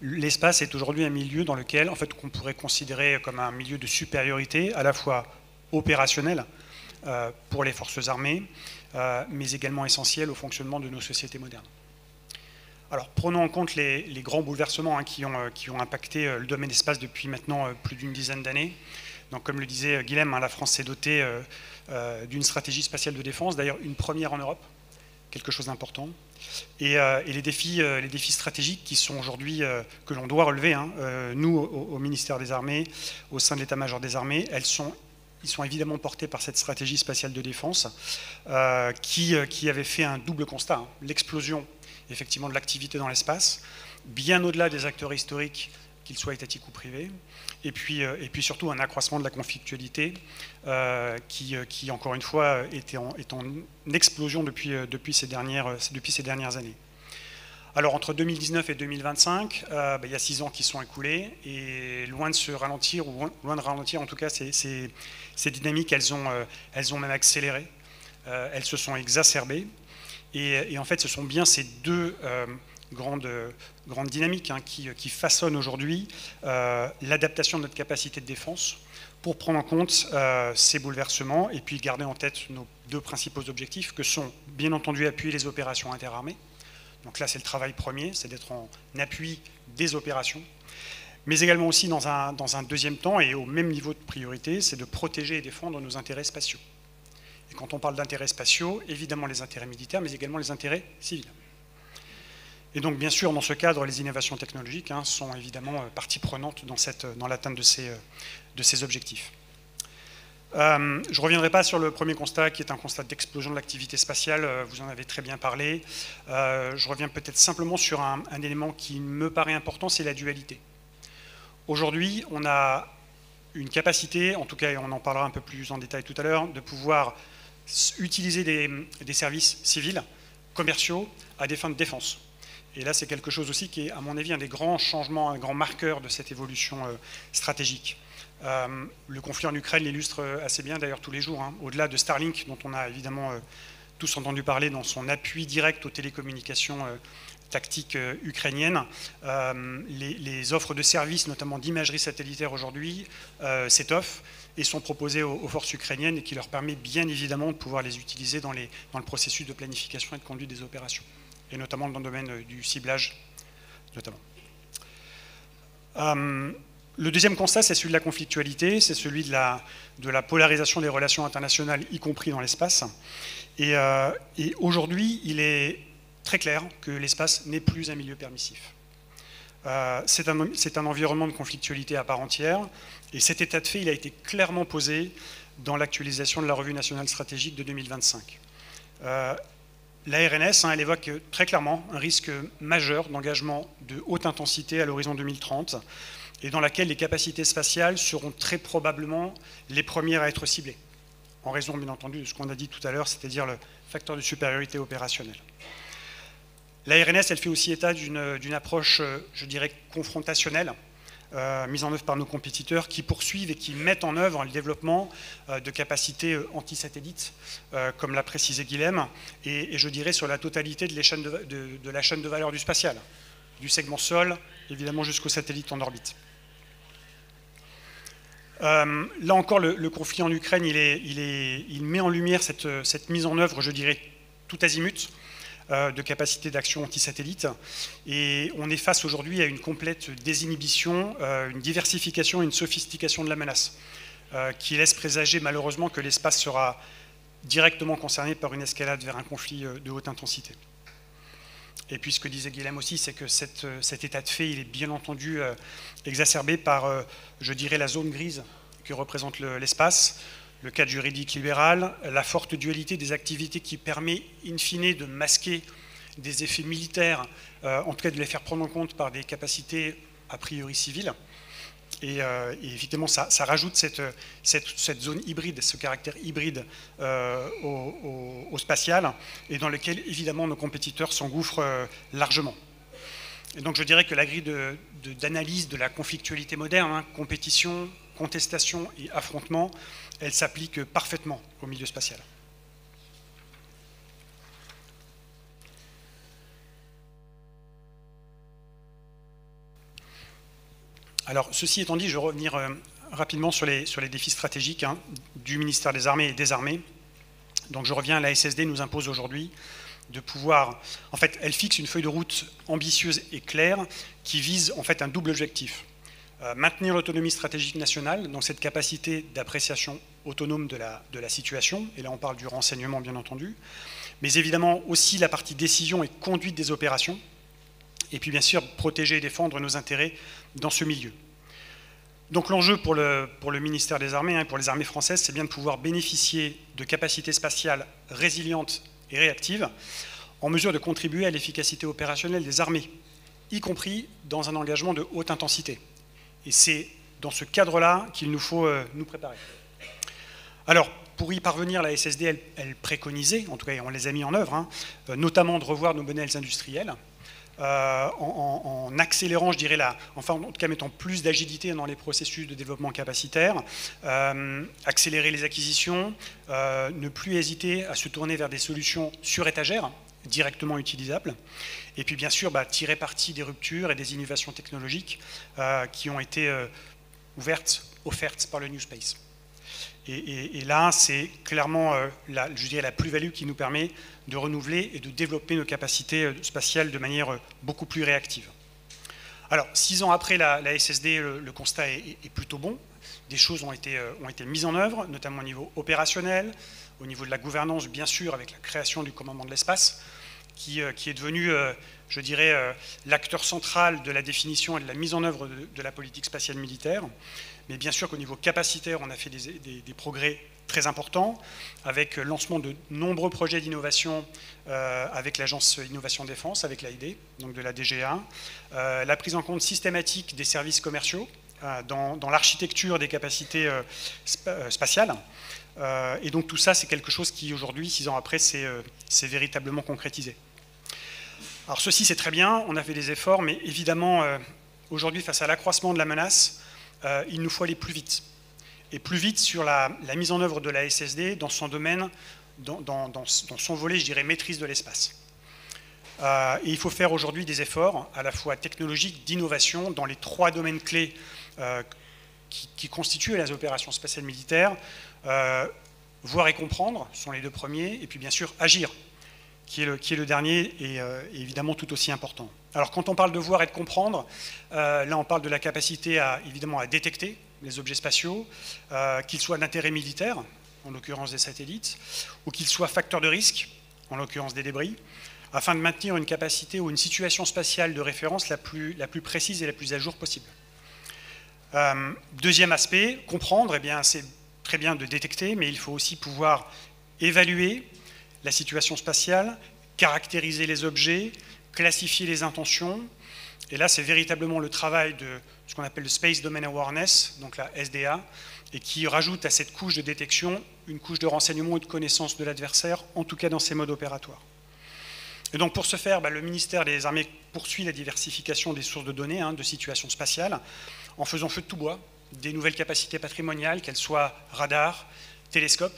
L'espace est aujourd'hui un milieu dans lequel, en fait, qu'on pourrait considérer comme un milieu de supériorité, à la fois opérationnel pour les forces armées, mais également essentiel au fonctionnement de nos sociétés modernes. Alors, prenons en compte les grands bouleversements qui ont impacté le domaine espace depuis maintenant plus d'une dizaine d'années. Donc, comme le disait Guilhem, la France s'est dotée d'une stratégie spatiale de défense, d'ailleurs une première en Europe, quelque chose d'important. Et les défis stratégiques qui sont aujourd'hui, que l'on doit relever, nous, au ministère des Armées, au sein de l'état-major des armées, ils sont évidemment portés par cette stratégie spatiale de défense qui avait fait un double constat, l'explosion effectivement de l'activité dans l'espace, bien au-delà des acteurs historiques, qu'ils soient étatiques ou privés, et puis surtout un accroissement de la conflictualité qui encore une fois, est en explosion depuis ces dernières années. Alors entre 2019 et 2025, il y a 6 ans qui sont écoulés, et loin de se ralentir, ou loin de ralentir en tout cas, ces dynamiques, elles ont même accéléré, elles se sont exacerbées, et en fait ce sont bien ces deux grandes dynamiques qui façonnent aujourd'hui l'adaptation de notre capacité de défense pour prendre en compte ces bouleversements et puis garder en tête nos 2 principaux objectifs que sont bien entendu appuyer les opérations interarmées. Donc là c'est le travail premier, c'est d'être en appui des opérations, mais également aussi dans un deuxième temps et au même niveau de priorité, c'est de protéger et défendre nos intérêts spatiaux. Et quand on parle d'intérêts spatiaux, évidemment les intérêts militaires, mais également les intérêts civils. Et donc, bien sûr, dans ce cadre, les innovations technologiques sont évidemment partie prenante dans l'atteinte de ces objectifs. Je ne reviendrai pas sur le premier constat, qui est un constat d'explosion de l'activité spatiale, vous en avez très bien parlé. Je reviens peut-être simplement sur un élément qui me paraît important, c'est la dualité. Aujourd'hui, on a une capacité, en tout cas, et on en parlera un peu plus en détail tout à l'heure, de pouvoir utiliser des services civils, commerciaux, à des fins de défense. Et là, c'est quelque chose aussi qui est, à mon avis, un des grands changements, un grand marqueur de cette évolution stratégique. Le conflit en Ukraine l'illustre assez bien, d'ailleurs, tous les jours. Au-delà de Starlink, dont on a évidemment tous entendu parler dans son appui direct aux télécommunications tactiques ukrainiennes, les offres de services, notamment d'imagerie satellitaire aujourd'hui, s'étoffent et sont proposées aux forces ukrainiennes, et qui leur permet bien évidemment de pouvoir les utiliser dans le processus de planification et de conduite des opérations, et notamment dans le domaine du ciblage, notamment. Le deuxième constat, c'est celui de la conflictualité, c'est celui de la polarisation des relations internationales, y compris dans l'espace. Et aujourd'hui, il est très clair que l'espace n'est plus un milieu permissif. C'est un environnement de conflictualité à part entière, et cet état de fait, il a été clairement posé dans l'actualisation de la Revue nationale stratégique de 2025. La RNS, elle évoque très clairement un risque majeur d'engagement de haute intensité à l'horizon 2030, et dans laquelle les capacités spatiales seront très probablement les premières à être ciblées, en raison bien entendu de ce qu'on a dit tout à l'heure, c'est-à-dire le facteur de supériorité opérationnelle. La RNS, elle fait aussi état d'une approche, je dirais, confrontationnelle, mise en œuvre par nos compétiteurs, qui poursuivent et qui mettent en œuvre le développement de capacités anti-satellites, comme l'a précisé Guilhem, et je dirais sur la totalité de la chaîne de valeur du spatial, du segment sol, évidemment jusqu'au satellite en orbite. Là encore, le conflit en Ukraine, il met en lumière cette mise en œuvre, je dirais, tout azimut, de capacités d'action anti-satellite, et on est face aujourd'hui à une complète désinhibition, une diversification et une sophistication de la menace, qui laisse présager malheureusement que l'espace sera directement concerné par une escalade vers un conflit de haute intensité. Et puis ce que disait Guilhem aussi, c'est que cet état de fait, il est bien entendu exacerbé par, je dirais, la zone grise que représente l'espace, le cadre juridique libéral, la forte dualité des activités qui permet, in fine, de masquer des effets militaires, en tout cas de les faire prendre en compte par des capacités a priori civiles. Et évidemment, ça rajoute cette zone hybride, ce caractère hybride au spatial, et dans lequel, évidemment, nos compétiteurs s'engouffrent largement. Et donc, je dirais que la grille d'analyse de la conflictualité moderne, compétition, contestation et affrontement, elle s'applique parfaitement au milieu spatial. Alors, ceci étant dit, je vais revenir rapidement sur les défis stratégiques du ministère des Armées et des Armées. Donc, je reviens, la SSD nous impose aujourd'hui de pouvoir... En fait, elle fixe une feuille de route ambitieuse et claire qui vise en fait un double objectif. Maintenir l'autonomie stratégique nationale, donc cette capacité d'appréciation autonome de la situation, et là on parle du renseignement bien entendu, mais évidemment aussi la partie décision et conduite des opérations, et puis bien sûr protéger et défendre nos intérêts dans ce milieu. Donc l'enjeu pour le ministère des Armées, pour les armées françaises, c'est bien de pouvoir bénéficier de capacités spatiales résilientes et réactives, en mesure de contribuer à l'efficacité opérationnelle des armées, y compris dans un engagement de haute intensité. Et c'est dans ce cadre-là qu'il nous faut nous préparer. Alors, pour y parvenir, la SSD, elle préconisait, en tout cas on les a mis en œuvre, notamment de revoir nos modèles industriels, en accélérant, je dirais, enfin en tout cas mettant plus d'agilité dans les processus de développement capacitaire, accélérer les acquisitions, ne plus hésiter à se tourner vers des solutions sur étagère, directement utilisables, et puis bien sûr tirer parti des ruptures et des innovations technologiques qui ont été offertes par le New Space. Et là, c'est clairement je dirais, la plus-value qui nous permet de renouveler et de développer nos capacités spatiales de manière beaucoup plus réactive. Alors, 6 ans après la SSD, le constat est plutôt bon. Des choses ont été mises en œuvre, notamment au niveau opérationnel, au niveau de la gouvernance, bien sûr, avec la création du commandement de l'espace, qui est devenu, je dirais, l'acteur central de la définition et de la mise en œuvre de la politique spatiale militaire. Mais bien sûr qu'au niveau capacitaire, on a fait des progrès très importants, avec le lancement de nombreux projets d'innovation avec l'Agence Innovation Défense, avec l'AID, donc de la DGA, la prise en compte systématique des services commerciaux dans l'architecture des capacités spatiales. Et donc tout ça, c'est quelque chose qui, aujourd'hui, 6 ans après, s'est véritablement concrétisé. Alors ceci, c'est très bien, on a fait des efforts, mais évidemment, aujourd'hui, face à l'accroissement de la menace, il nous faut aller plus vite. Et plus vite sur la mise en œuvre de la SSD dans son domaine, dans son volet, je dirais, maîtrise de l'espace. Et il faut faire aujourd'hui des efforts, à la fois technologiques, d'innovation, dans les 3 domaines clés qui constituent les opérations spatiales militaires. Voir et comprendre sont les 2 premiers, et puis bien sûr agir, qui est le dernier et évidemment tout aussi important. Alors quand on parle de voir et de comprendre, là on parle de la capacité évidemment à détecter les objets spatiaux, qu'ils soient d'intérêt militaire, en l'occurrence des satellites, ou qu'ils soient facteurs de risque, en l'occurrence des débris, afin de maintenir une capacité ou une situation spatiale de référence la plus précise et la plus à jour possible. Deuxième aspect, comprendre, eh bien c'est très bien de détecter, mais il faut aussi pouvoir évaluer la situation spatiale, caractériser les objets, classifier les intentions. Et là, c'est véritablement le travail de ce qu'on appelle le Space Domain Awareness, donc la SDA, et qui rajoute à cette couche de détection une couche de renseignement et de connaissance de l'adversaire, en tout cas dans ses modes opératoires. Et donc pour ce faire, le ministère des Armées poursuit la diversification des sources de données, de situations spatiales, en faisant feu de tout bois, des nouvelles capacités patrimoniales, qu'elles soient radars, télescopes,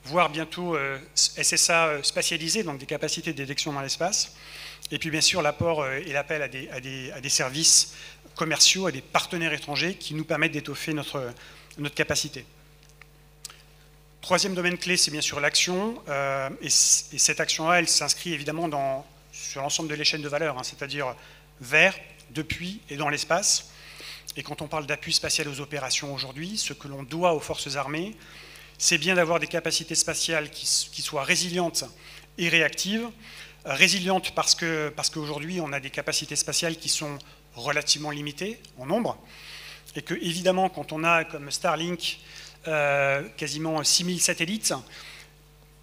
voire bientôt SSA spatialisé, donc des capacités de détection dans l'espace. Et puis bien sûr l'apport et l'appel à des services commerciaux, à des partenaires étrangers qui nous permettent d'étoffer notre capacité. Troisième domaine clé, c'est bien sûr l'action. Et cette action-là, elle s'inscrit évidemment sur l'ensemble de l'échelle de valeur, c'est-à-dire vers, depuis et dans l'espace. Et quand on parle d'appui spatial aux opérations aujourd'hui, ce que l'on doit aux forces armées, c'est bien d'avoir des capacités spatiales qui soient résilientes et réactives. Résilientes parce qu'aujourd'hui, on a des capacités spatiales qui sont relativement limitées en nombre. Et que, évidemment, quand on a, comme Starlink, quasiment 6000 satellites,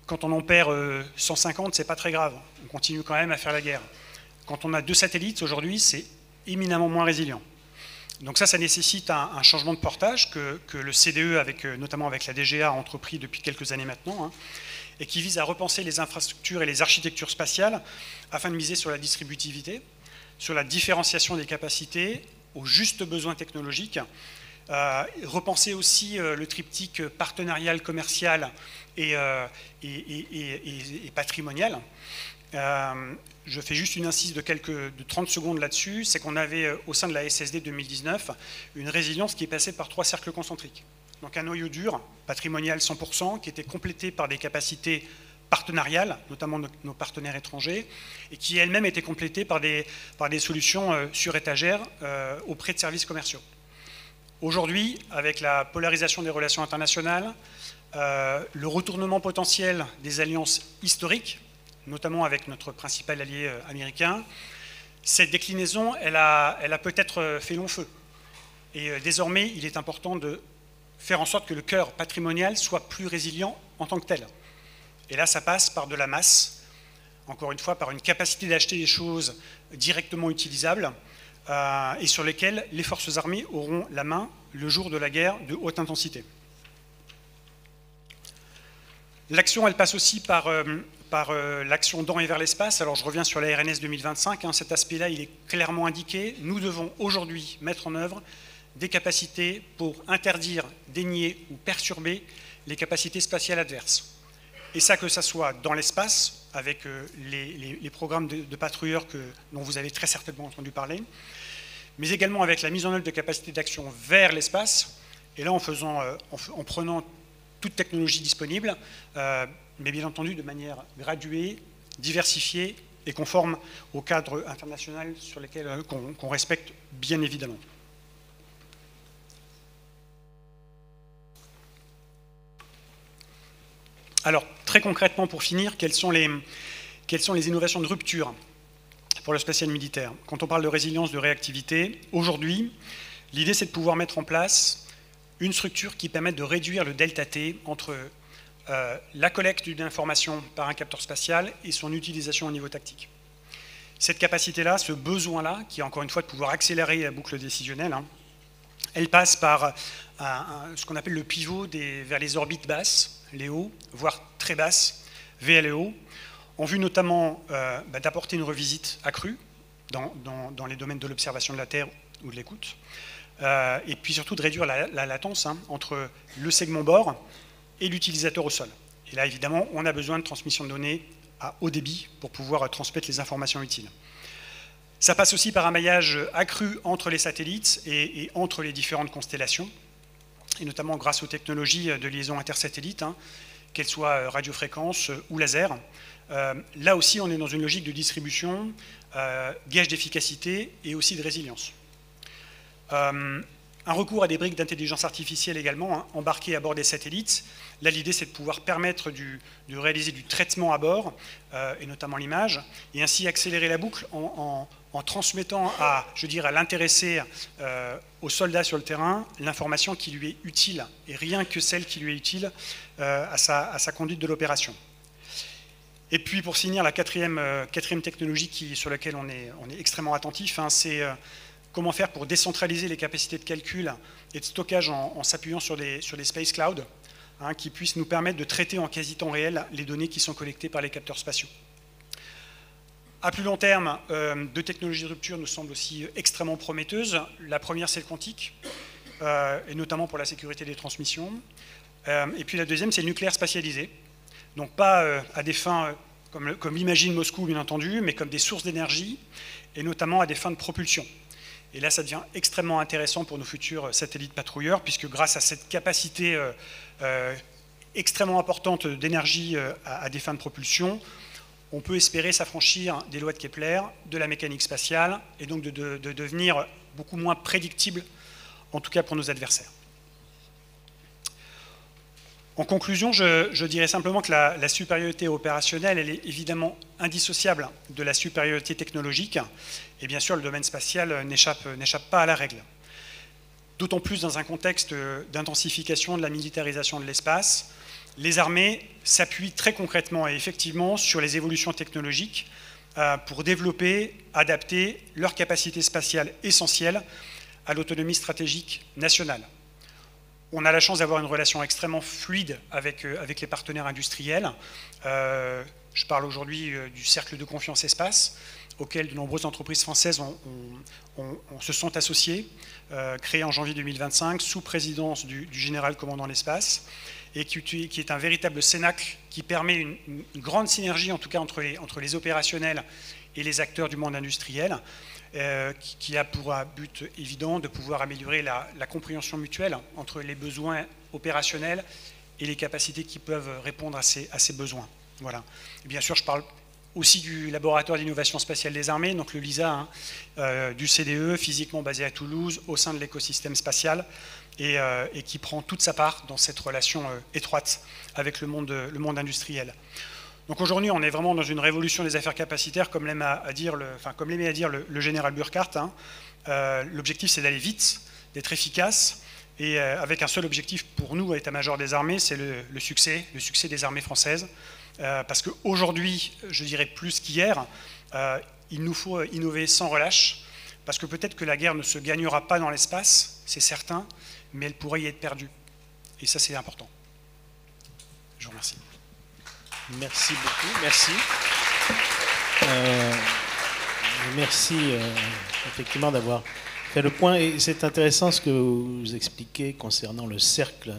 quand on en perd 150, c'est pas très grave. On continue quand même à faire la guerre. Quand on a 2 satellites, aujourd'hui, c'est éminemment moins résilient. Donc ça nécessite un changement de portage que le CDE, notamment avec la DGA, a entrepris depuis quelques années maintenant, et qui vise à repenser les infrastructures et les architectures spatiales afin de miser sur la distributivité, sur la différenciation des capacités, aux justes besoins technologiques, repenser aussi le triptyque partenarial, commercial et patrimonial. Je fais juste une incise de 30 secondes là-dessus, c'est qu'on avait au sein de la SSD 2019 une résilience qui est passée par 3 cercles concentriques. Donc un noyau dur, patrimonial 100%, qui était complété par des capacités partenariale, notamment nos partenaires étrangers, et qui elle-même était complétée par des solutions sur étagère auprès de services commerciaux. Aujourd'hui, avec la polarisation des relations internationales, le retournement potentiel des alliances historiques, notamment avec notre principal allié américain, cette déclinaison, elle a peut-être fait long feu. Et désormais, il est important de faire en sorte que le cœur patrimonial soit plus résilient en tant que tel. Et là, ça passe par de la masse, encore une fois, par une capacité d'acheter des choses directement utilisables et sur lesquelles les forces armées auront la main le jour de la guerre de haute intensité. L'action, elle passe aussi par l'action dans et vers l'espace. Alors je reviens sur la RNS 2025, cet aspect-là il est clairement indiqué. Nous devons aujourd'hui mettre en œuvre des capacités pour interdire, dénier ou perturber les capacités spatiales adverses. Et ça, que ça soit dans l'espace, avec les programmes de patrouilleurs dont vous avez très certainement entendu parler, mais également avec la mise en œuvre de capacités d'action vers l'espace, et là en prenant toute technologie disponible, mais bien entendu de manière graduée, diversifiée et conforme au cadre international sur lesquels qu'on respecte bien évidemment. Alors, très concrètement, pour finir, quelles sont les innovations de rupture pour le spatial militaire? Quand on parle de résilience, de réactivité, aujourd'hui, l'idée c'est de pouvoir mettre en place une structure qui permette de réduire le delta T entre la collecte d'une information par un capteur spatial et son utilisation au niveau tactique. Cette capacité-là, ce besoin-là, qui est encore une fois de pouvoir accélérer la boucle décisionnelle, elle passe par ce qu'on appelle le pivot vers les orbites basses, les hauts, voire très basses, VLEO, en vue notamment d'apporter une revisite accrue dans les domaines de l'observation de la Terre ou de l'écoute, et puis surtout de réduire la latence entre le segment bord et l'utilisateur au sol. Et là, évidemment, on a besoin de transmission de données à haut débit pour pouvoir transmettre les informations utiles. Ça passe aussi par un maillage accru entre les satellites et entre les différentes constellations, et notamment grâce aux technologies de liaison intersatellite, qu'elles soient radiofréquences ou laser. Là aussi, on est dans une logique de distribution, gage d'efficacité et aussi de résilience. Un recours à des briques d'intelligence artificielle également, embarquées à bord des satellites. Là, l'idée, c'est de pouvoir permettre de réaliser du traitement à bord, et notamment l'image, et ainsi accélérer la boucle en transmettant à l'intéressé, au soldat sur le terrain, l'information qui lui est utile, et rien que celle qui lui est utile à sa conduite de l'opération. Et puis, pour finir, la quatrième technologie sur laquelle on est extrêmement attentif, c'est comment faire pour décentraliser les capacités de calcul et de stockage en s'appuyant sur les space clouds, qui puissent nous permettre de traiter en quasi-temps réel les données qui sont collectées par les capteurs spatiaux. À plus long terme, deux technologies de rupture nous semblent aussi extrêmement prometteuses. La première, c'est le quantique, et notamment pour la sécurité des transmissions. Et puis la deuxième, c'est le nucléaire spatialisé. Donc pas à des fins comme l'imagine Moscou, bien entendu, mais comme des sources d'énergie, et notamment à des fins de propulsion. Et là, ça devient extrêmement intéressant pour nos futurs satellites patrouilleurs, puisque grâce à cette capacité extrêmement importante d'énergie à des fins de propulsion, on peut espérer s'affranchir des lois de Kepler, de la mécanique spatiale, et donc de devenir beaucoup moins prédictible, en tout cas pour nos adversaires. En conclusion, je dirais simplement que la supériorité opérationnelle, elle est évidemment indissociable de la supériorité technologique, et bien sûr le domaine spatial n'échappe pas à la règle. D'autant plus dans un contexte d'intensification de la militarisation de l'espace, les armées s'appuient très concrètement et effectivement sur les évolutions technologiques pour développer, adapter leurs capacités spatiales essentielles à l'autonomie stratégique nationale. On a la chance d'avoir une relation extrêmement fluide avec les partenaires industriels. Je parle aujourd'hui du cercle de confiance espace, auquel de nombreuses entreprises françaises se sont associées, créées en janvier 2025, sous présidence du général commandant l'espace, et qui est un véritable cénacle qui permet une grande synergie, en tout cas entre les opérationnels et les acteurs du monde industriel, qui a pour but évident de pouvoir améliorer la compréhension mutuelle entre les besoins opérationnels et les capacités qui peuvent répondre à ces besoins. Voilà. Et bien sûr, je parle aussi du laboratoire d'innovation spatiale des armées, donc le LISA, du CDE, physiquement basé à Toulouse, au sein de l'écosystème spatial, et qui prend toute sa part dans cette relation étroite avec le monde industriel. Donc aujourd'hui, on est vraiment dans une révolution des affaires capacitaires, comme l'aimait à dire le général Burkhardt. L'objectif, c'est d'aller vite, d'être efficace, et avec un seul objectif pour nous, à l'état-major des armées, c'est le succès des armées françaises. Parce qu'aujourd'hui, je dirais plus qu'hier, il nous faut innover sans relâche, parce que peut-être que la guerre ne se gagnera pas dans l'espace, c'est certain, mais elle pourrait y être perdue. Et ça, c'est important. Je vous remercie. Merci beaucoup, merci. Merci effectivement d'avoir fait le point. Et c'est intéressant ce que vous expliquez concernant le cercle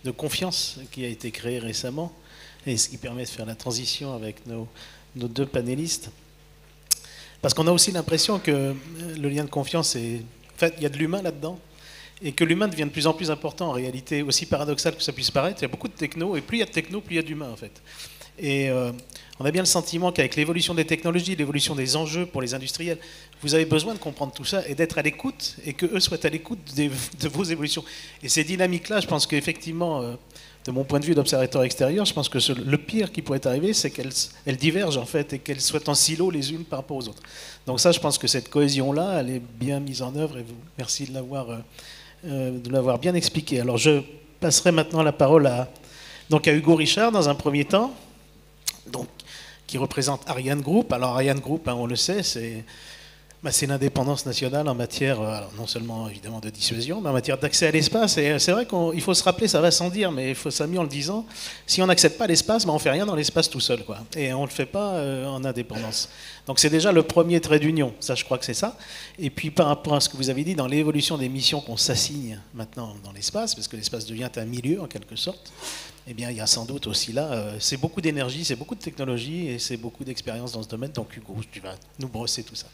de confiance qui a été créé récemment et ce qui permet de faire la transition avec nos deux panélistes. Parce qu'on a aussi l'impression que le lien de confiance, en fait, il y a de l'humain là-dedans et que l'humain devient de plus en plus important en réalité, aussi paradoxal que ça puisse paraître. Il y a beaucoup de techno et plus il y a de techno, plus il y a d'humain en fait. Et on a bien le sentiment qu'avec l'évolution des technologies, l'évolution des enjeux pour les industriels, vous avez besoin de comprendre tout ça et d'être à l'écoute et qu'eux soient à l'écoute de vos évolutions. Et ces dynamiques-là, je pense qu'effectivement, de mon point de vue d'observateur extérieur, je pense que le pire qui pourrait arriver, c'est qu'elles divergent en fait et qu'elles soient en silo les unes par rapport aux autres. Donc ça, je pense que cette cohésion-là, elle est bien mise en œuvre et merci de l'avoir bien expliqué. Alors je passerai maintenant la parole à Hugo Richard dans un premier temps. Donc, qui représente Ariane Group. Alors Ariane Group, on le sait, c'est l'indépendance nationale en matière, alors non seulement évidemment de dissuasion, mais en matière d'accès à l'espace. Et c'est vrai qu'il faut se rappeler, ça va sans dire, mais il faut ça mieux en le disant, si on n'accède pas à l'espace, on ne fait rien dans l'espace tout seul, quoi. Et on ne le fait pas en indépendance. Donc c'est déjà le premier trait d'union, ça je crois que c'est ça. Et puis par rapport à ce que vous avez dit, dans l'évolution des missions qu'on s'assigne maintenant dans l'espace, parce que l'espace devient un milieu en quelque sorte, eh bien, il y a sans doute aussi là, c'est beaucoup d'énergie, c'est beaucoup de technologie et c'est beaucoup d'expérience dans ce domaine. Donc Hugo, tu vas nous brosser tout ça.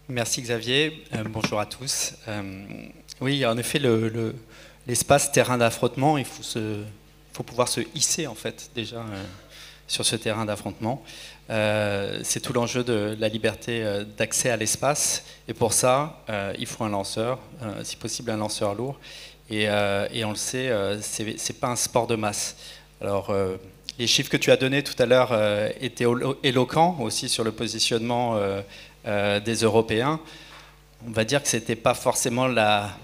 Merci Xavier, bonjour à tous. Oui, en effet, l'espace terrain d'affrontement, il faut pouvoir se hisser en fait déjà sur ce terrain d'affrontement. C'est tout l'enjeu de la liberté d'accès à l'espace et pour ça, il faut un lanceur, si possible un lanceur lourd. Et on le sait, c'est pas un sport de masse. Alors, les chiffres que tu as donnés tout à l'heure étaient éloquents aussi sur le positionnement des Européens. On va dire que c'était pas forcément la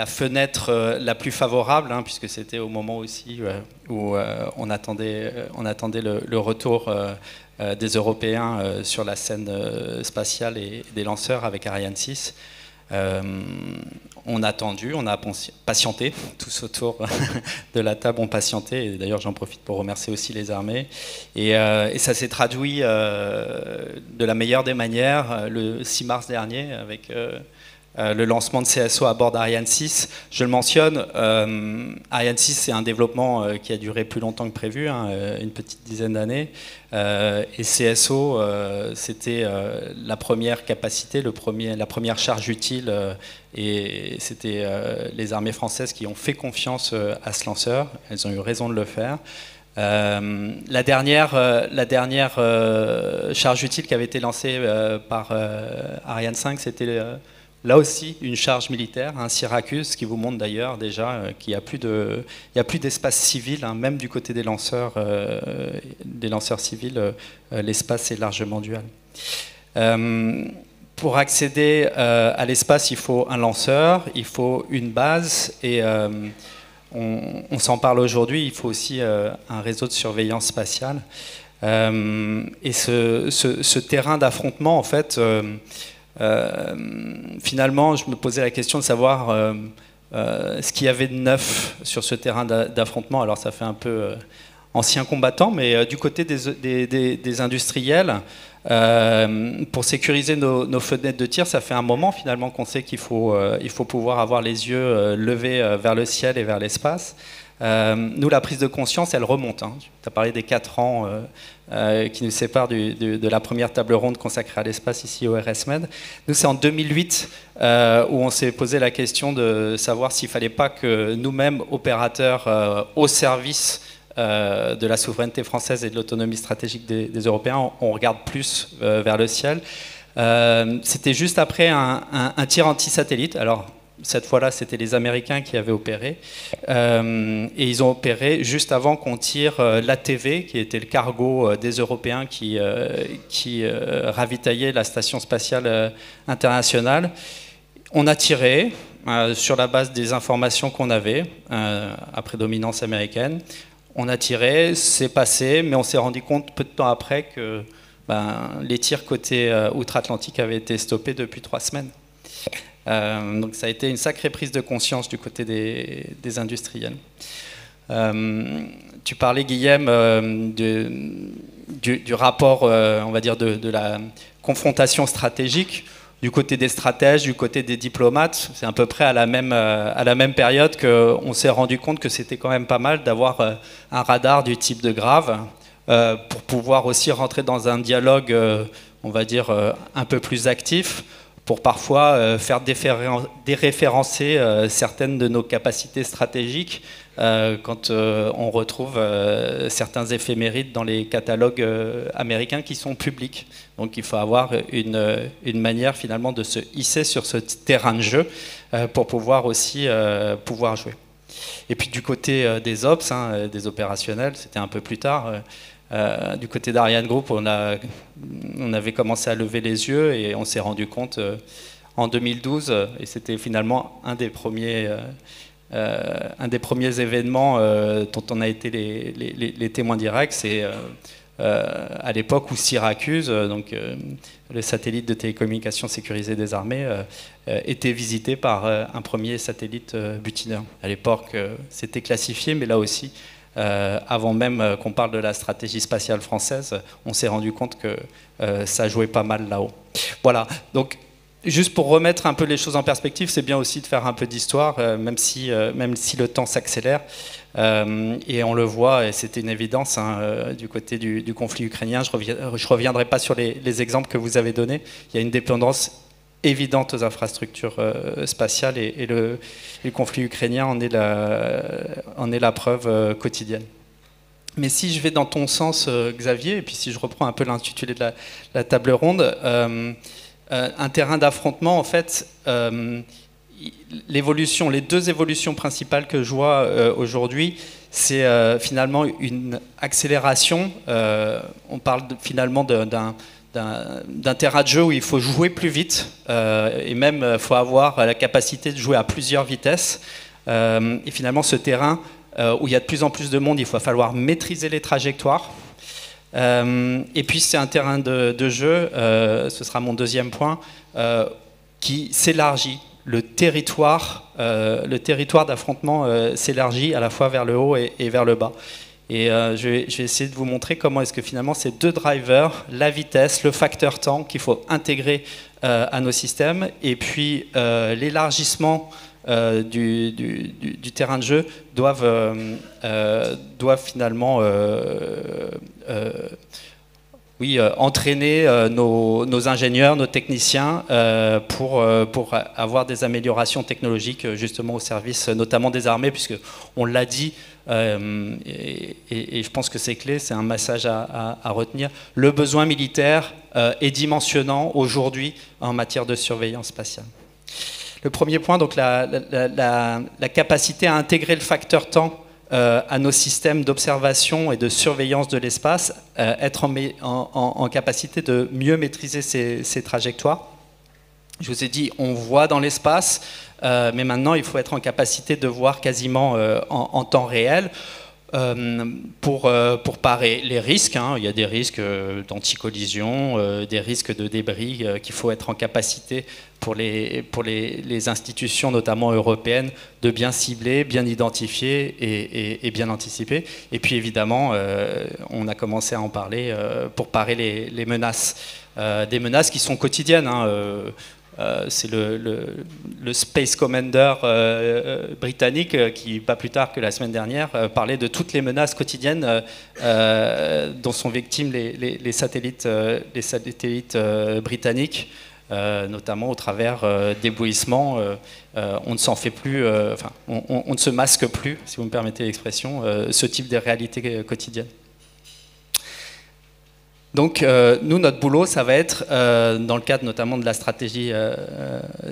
fenêtre la plus favorable, hein, puisque c'était au moment aussi où on attendait le retour des Européens sur la scène spatiale et des lanceurs avec Ariane 6. On a attendu, on a patienté, tous autour de la table ont patienté, et d'ailleurs j'en profite pour remercier aussi les armées, et ça s'est traduit de la meilleure des manières le 6 mars dernier avec le lancement de CSO à bord d'Ariane 6. Je le mentionne, Ariane 6 c'est un développement qui a duré plus longtemps que prévu, hein, une petite dizaine d'années, et CSO c'était la première capacité, la première charge utile, et c'était les armées françaises qui ont fait confiance à ce lanceur, elles ont eu raison de le faire. La dernière charge utile qui avait été lancée par Ariane 5, c'était là aussi une charge militaire, un Syracuse, qui vous montre d'ailleurs déjà qu'il n'y a plus d'espace civil, hein, même du côté des lanceurs civils, l'espace est largement dual. Pour accéder à l'espace, il faut un lanceur, il faut une base, et on s'en parle aujourd'hui, il faut aussi un réseau de surveillance spatiale. Et ce terrain d'affrontement, en fait, finalement, je me posais la question de savoir ce qu'il y avait de neuf sur ce terrain d'affrontement. Alors ça fait un peu ancien combattant, mais du côté des industriels, pour sécuriser nos fenêtres de tir, ça fait un moment finalement qu'on sait qu'il faut pouvoir avoir les yeux levés vers le ciel et vers l'espace. Nous, la prise de conscience, elle remonte, hein. Tu as parlé des 4 ans qui nous séparent de la première table ronde consacrée à l'espace ici au RSMed. Nous, c'est en 2008 où on s'est posé la question de savoir s'il ne fallait pas que nous-mêmes, opérateurs au service de la souveraineté française et de l'autonomie stratégique des Européens, on regarde plus vers le ciel. C'était juste après un tir anti-satellite. Alors, cette fois-là, c'était les Américains qui avaient opéré. Et ils ont opéré juste avant qu'on tire l'ATV, qui était le cargo des Européens qui ravitaillait la Station spatiale internationale. On a tiré sur la base des informations qu'on avait, à prédominance américaine. On a tiré, c'est passé, mais on s'est rendu compte peu de temps après que les tirs côté outre-Atlantique avaient été stoppés depuis 3 semaines. Donc ça a été une sacrée prise de conscience du côté des industriels. Tu parlais, Guillaume, du rapport, on va dire, de la confrontation stratégique. Du côté des stratèges, du côté des diplomates, c'est à peu près à la même période qu'on s'est rendu compte que c'était quand même pas mal d'avoir un radar du type de Grave pour pouvoir aussi rentrer dans un dialogue, on va dire, un peu plus actif, pour parfois faire déréférencer certaines de nos capacités stratégiques quand on retrouve certains éphémérides dans les catalogues américains qui sont publics. Donc il faut avoir une manière finalement de se hisser sur ce terrain de jeu pour pouvoir aussi pouvoir jouer. Et puis du côté des ops, des opérationnels, c'était un peu plus tard. Du côté d'Ariane Group, on avait commencé à lever les yeux et on s'est rendu compte en 2012, et c'était finalement un des premiers événements dont on a été les témoins directs, c'est à l'époque où Syracuse, donc le satellite de télécommunications sécurisé des armées, était visité par un premier satellite butineur. À l'époque, c'était classifié, mais là aussi, avant même qu'on parle de la stratégie spatiale française, on s'est rendu compte que ça jouait pas mal là-haut. Voilà, donc juste pour remettre un peu les choses en perspective, c'est bien aussi de faire un peu d'histoire, même si le temps s'accélère. Et on le voit, et c'était une évidence du côté du conflit ukrainien. Je reviendrai pas sur les exemples que vous avez donnés. Il y a une dépendance évidente aux infrastructures spatiales et le conflit ukrainien en est la preuve quotidienne. Mais si je vais dans ton sens, Xavier, et puis si je reprends un peu l'intitulé de la table ronde, un terrain d'affrontement, en fait, les deux évolutions principales que je vois aujourd'hui, c'est finalement une accélération. On parle finalement d'un terrain de jeu où il faut jouer plus vite et même il faut avoir la capacité de jouer à plusieurs vitesses. Et finalement, ce terrain où il y a de plus en plus de monde, il va falloir maîtriser les trajectoires. Et puis c'est un terrain de jeu, ce sera mon deuxième point, qui s'élargit. Le territoire d'affrontement s'élargit à la fois vers le haut et vers le bas. Et je vais essayer de vous montrer comment est-ce que finalement ces deux drivers, la vitesse, le facteur temps qu'il faut intégrer à nos systèmes, et puis l'élargissement du terrain de jeu doivent finalement entraîner nos ingénieurs, nos techniciens pour avoir des améliorations technologiques justement au service notamment des armées, puisque on l'a dit, et je pense que c'est clé, c'est un message à retenir. Le besoin militaire est dimensionnant aujourd'hui en matière de surveillance spatiale. Le premier point, donc la capacité à intégrer le facteur temps à nos systèmes d'observation et de surveillance de l'espace, être en capacité de mieux maîtriser ces trajectoires. Je vous ai dit, on voit dans l'espace, mais maintenant il faut être en capacité de voir quasiment en temps réel pour parer les risques. Il y a des risques d'anticollision, des risques de débris qu'il faut être en capacité pour les institutions, notamment européennes, de bien cibler, bien identifier et bien anticiper. Et puis évidemment, on a commencé à en parler pour parer les menaces. Des menaces qui sont quotidiennes. C'est le Space Commander britannique qui, pas plus tard que la semaine dernière, parlait de toutes les menaces quotidiennes dont sont victimes les satellites britanniques. notamment au travers d'éblouissements. On ne s'en fait plus, on ne se masque plus, si vous me permettez l'expression, ce type de réalité quotidienne. Donc nous, notre boulot, ça va être, dans le cadre notamment de la stratégie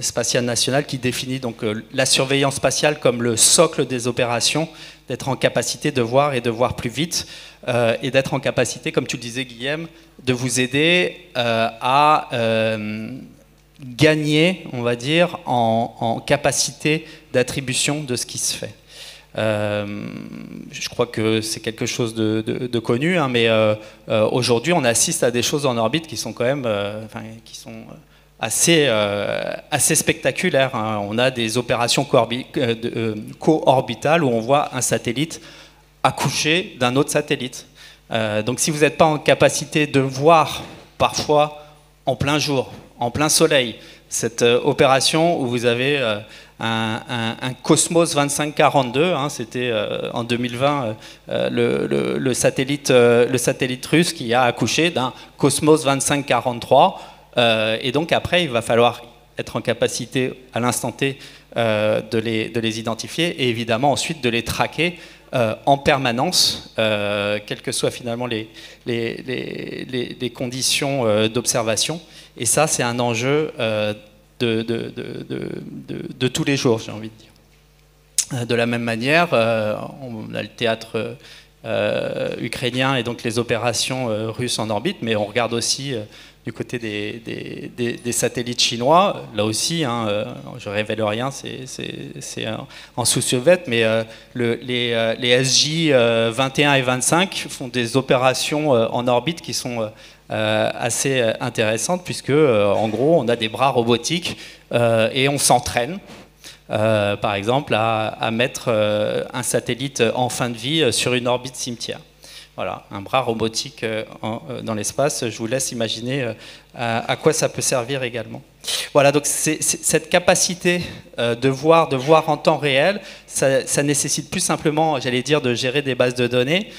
spatiale nationale, qui définit donc la surveillance spatiale comme le socle des opérations, d'être en capacité de voir et de voir plus vite, et d'être en capacité, comme tu le disais Guillaume, de vous aider à gagner, on va dire, en capacité d'attribution de ce qui se fait. Je crois que c'est quelque chose de connu, hein, mais aujourd'hui on assiste à des choses en orbite qui sont quand même qui sont assez spectaculaires, hein. On a des opérations co-orbitales où on voit un satellite accoucher d'un autre satellite. Donc si vous n'êtes pas en capacité de voir parfois en plein jour, en plein soleil, cette opération où vous avez un Cosmos 2542, hein, c'était en 2020 le satellite russe qui a accouché d'un Cosmos 2543, et donc après il va falloir être en capacité à l'instant T de les identifier et évidemment ensuite de les traquer en permanence, quelles que soient finalement les conditions d'observation. Et ça, c'est un enjeu de tous les jours, j'ai envie de dire. De la même manière, on a le théâtre ukrainien et donc les opérations russes en orbite, mais on regarde aussi du côté des satellites chinois. Là aussi, hein, je ne révèle rien, c'est en sous-soviet, mais les SJ 21 et 25 font des opérations en orbite qui sont assez intéressantes, puisque en gros on a des bras robotiques et on s'entraîne par exemple à mettre un satellite en fin de vie sur une orbite cimetière. Voilà, un bras robotique dans l'espace. Je vous laisse imaginer à quoi ça peut servir également. Voilà, donc cette capacité de voir en temps réel, ça nécessite plus simplement, j'allais dire, de gérer des bases de données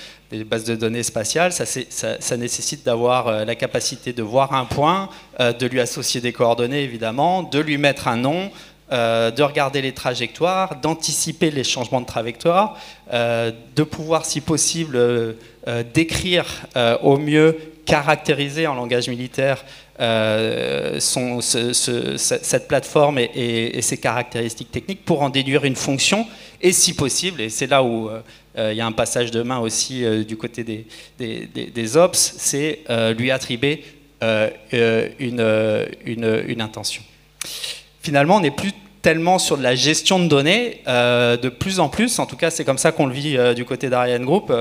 spatiales. Ça nécessite d'avoir la capacité de voir un point, de lui associer des coordonnées évidemment, de lui mettre un nom, de regarder les trajectoires, d'anticiper les changements de trajectoire, de pouvoir, si possible, décrire au mieux, caractériser en langage militaire cette plateforme et ses caractéristiques techniques pour en déduire une fonction, et si possible, et c'est là où il y a un passage de main aussi du côté des ops, c'est lui attribuer une intention. Finalement, on n'est plus tellement sur de la gestion de données, de plus en plus, en tout cas c'est comme ça qu'on le vit du côté d'Ariane Group,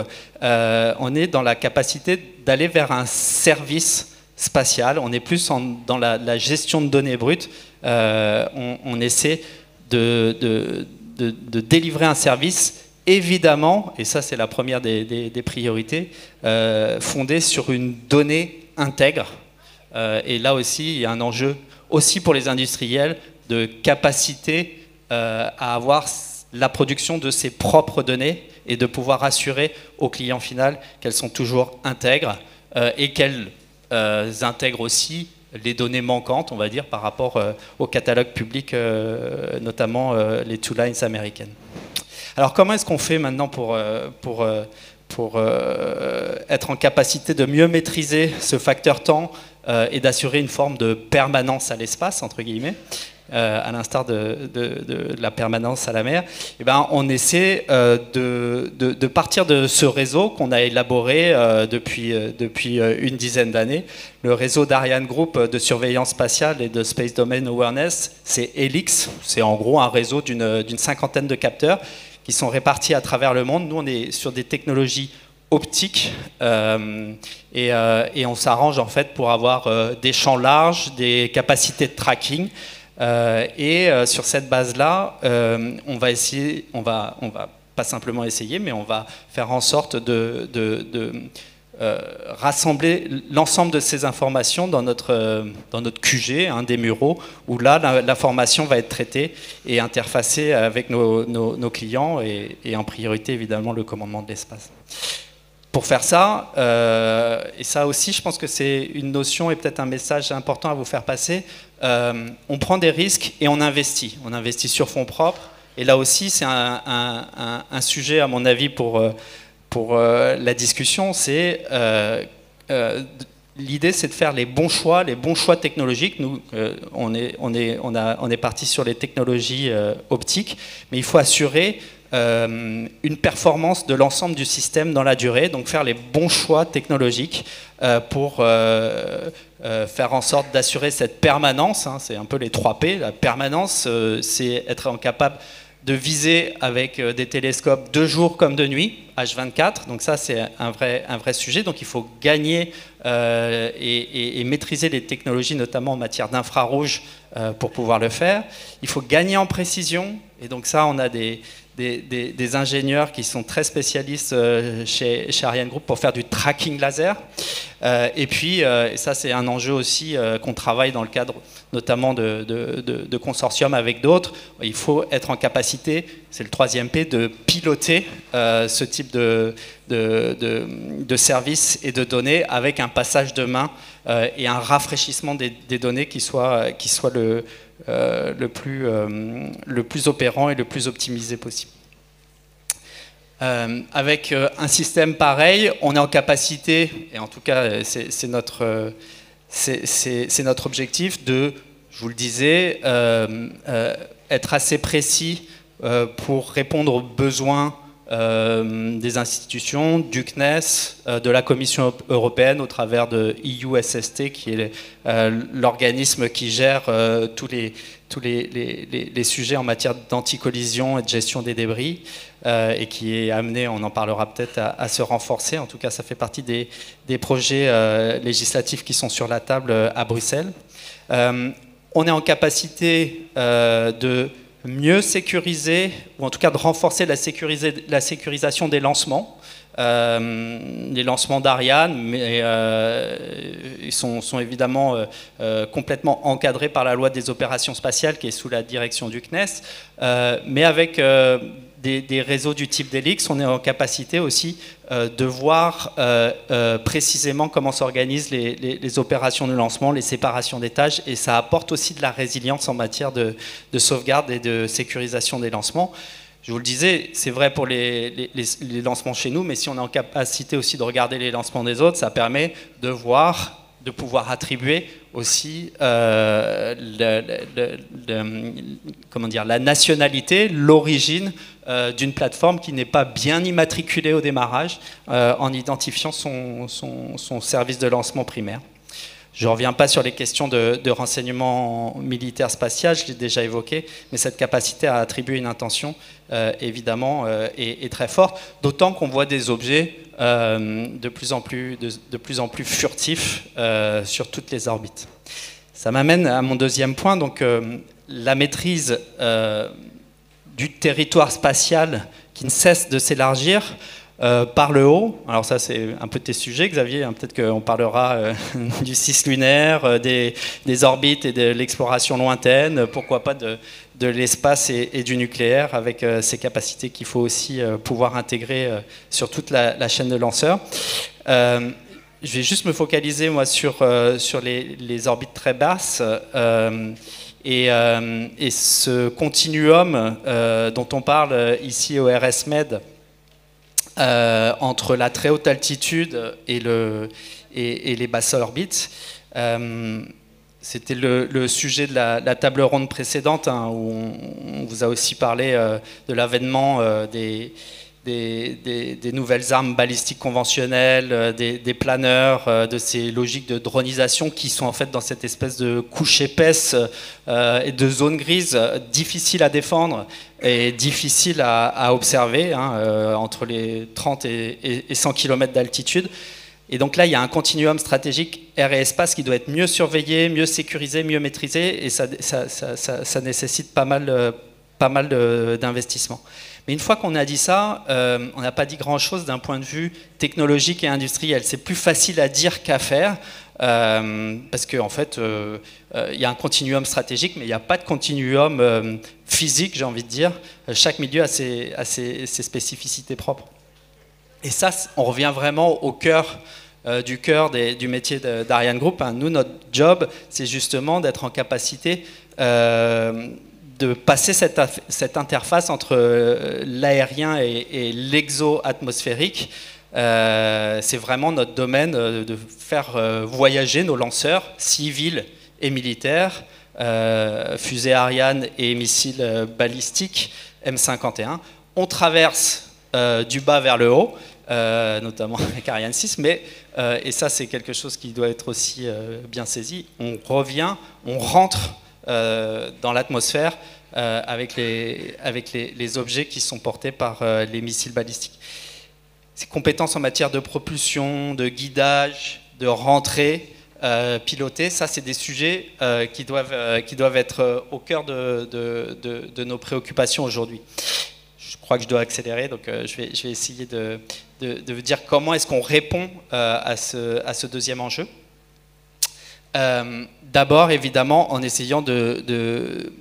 on est dans la capacité d'aller vers un service spatial, on est plus dans la gestion de données brutes, on essaie de délivrer un service, évidemment, et ça c'est la première des priorités, fondée sur une donnée intègre, et là aussi il y a un enjeu aussi pour les industriels de capacité à avoir la production de ses propres données et de pouvoir assurer au client final qu'elles sont toujours intègres et qu'elles intègrent aussi les données manquantes, on va dire, par rapport au catalogue public, notamment les two lines américaines. Alors comment est-ce qu'on fait maintenant pour être en capacité de mieux maîtriser ce facteur temps et d'assurer une forme de permanence à l'espace, entre guillemets, à l'instar de la permanence à la mer, eh ben, on essaie de partir de ce réseau qu'on a élaboré depuis une dizaine d'années. Le réseau d'Ariane Group de surveillance spatiale et de Space Domain Awareness, c'est HELIX. C'est en gros un réseau d'une cinquantaine de capteurs qui sont répartis à travers le monde. Nous, on est sur des technologies optiques et on s'arrange en fait pour avoir des champs larges, des capacités de tracking. Sur cette base-là, on va pas simplement essayer, mais on va faire en sorte de rassembler l'ensemble de ces informations dans notre QG, des Mureaux, où là, l'information va être traitée et interfacée avec nos clients et en priorité, évidemment, le commandement de l'espace. Pour faire ça, et ça aussi, je pense que c'est une notion et peut-être un message important à vous faire passer, on prend des risques et on investit. On investit sur fonds propres. Et là aussi, c'est un sujet, à mon avis, pour la discussion. C'est l'idée, c'est de faire les bons choix technologiques. Nous, on est parti sur les technologies optiques, mais il faut assurer une performance de l'ensemble du système dans la durée, donc faire les bons choix technologiques pour faire en sorte d'assurer cette permanence, hein, c'est un peu les 3 P. La permanence, c'est être capable de viser avec des télescopes de jour comme de nuit, H24, donc ça c'est un vrai sujet, donc il faut gagner et maîtriser les technologies, notamment en matière d'infrarouge, pour pouvoir le faire. Il faut gagner en précision, et donc ça on a des ingénieurs qui sont très spécialistes chez Ariane Group pour faire du tracking laser. Et puis, et ça c'est un enjeu aussi qu'on travaille dans le cadre notamment de consortiums avec d'autres. Il faut être en capacité, c'est le 3e P, de piloter ce type de services et de données avec un passage de main et un rafraîchissement des données qui soit le plus opérant et le plus optimisé possible. Avec un système pareil, on est en capacité, et en tout cas c'est notre objectif, de, je vous le disais, être assez précis pour répondre aux besoins des institutions, du CNES, de la Commission européenne au travers de EUSST, qui est l'organisme qui gère tous les sujets en matière d'anticollision et de gestion des débris, et qui est amené, on en parlera peut-être, à se renforcer. En tout cas, ça fait partie des projets législatifs qui sont sur la table à Bruxelles. On est en capacité de mieux sécuriser, ou en tout cas de renforcer la sécurisation des lancements. Les lancements d'Ariane, mais ils sont évidemment complètement encadrés par la loi des opérations spatiales qui est sous la direction du CNES, mais avec des réseaux du type d'Helix, on est en capacité aussi de voir précisément comment s'organisent les opérations de lancement, les séparations des tâches, et ça apporte aussi de la résilience en matière de sauvegarde et de sécurisation des lancements. Je vous le disais, c'est vrai pour les lancements chez nous, mais si on est en capacité aussi de regarder les lancements des autres, ça permet de voir, de pouvoir attribuer aussi la nationalité, l'origine d'une plateforme qui n'est pas bien immatriculée au démarrage, en identifiant son service de lancement primaire. Je ne reviens pas sur les questions de renseignement militaire spatial, je l'ai déjà évoqué, mais cette capacité à attribuer une intention, évidemment, est très forte, d'autant qu'on voit des objets de plus en plus furtifs sur toutes les orbites. Ça m'amène à mon 2e point, donc la maîtrise du territoire spatial qui ne cesse de s'élargir par le haut. Alors ça c'est un peu tes sujets, Xavier, hein, peut-être qu'on parlera du cis lunaire, des orbites et de l'exploration lointaine, pourquoi pas de l'espace et du nucléaire, avec ces capacités qu'il faut aussi pouvoir intégrer sur toute la chaîne de lanceurs. Je vais juste me focaliser moi sur les orbites très basses et ce continuum dont on parle ici au RSMed, entre la très haute altitude et les basses orbites. C'était le sujet de la table ronde précédente, hein, où on vous a aussi parlé de l'avènement des nouvelles armes balistiques conventionnelles, des planeurs, de ces logiques de dronisation qui sont en fait dans cette espèce de couche épaisse et de zone grise difficile à défendre et difficile à observer, hein, entre les 30 et 100 km d'altitude. Et donc là, il y a un continuum stratégique air et espace qui doit être mieux surveillé, mieux sécurisé, mieux maîtrisé, et ça nécessite pas mal d'investissements. Mais une fois qu'on a dit ça, on n'a pas dit grand-chose d'un point de vue technologique et industriel. C'est plus facile à dire qu'à faire, parce qu'en fait, il y a un continuum stratégique, mais il n'y a pas de continuum physique, j'ai envie de dire. Chaque milieu a ses spécificités propres. Et ça, on revient vraiment au cœur du cœur du métier d'Ariane Group. Nous, notre job, c'est justement d'être en capacité de passer cette interface entre l'aérien et l'exo-atmosphérique. C'est vraiment notre domaine de faire voyager nos lanceurs civils et militaires, fusées Ariane et missiles balistiques M51. On traverse du bas vers le haut, notamment avec Ariane 6, mais, et ça c'est quelque chose qui doit être aussi bien saisi, on revient, on rentre dans l'atmosphère avec les objets qui sont portés par les missiles balistiques. Ces compétences en matière de propulsion, de guidage, de rentrée, pilotée, ça c'est des sujets qui doivent être au cœur de nos préoccupations aujourd'hui. Je crois que je dois accélérer, donc je vais essayer de vous dire comment est-ce qu'on répond à ce deuxième enjeu. D'abord, évidemment, en essayant de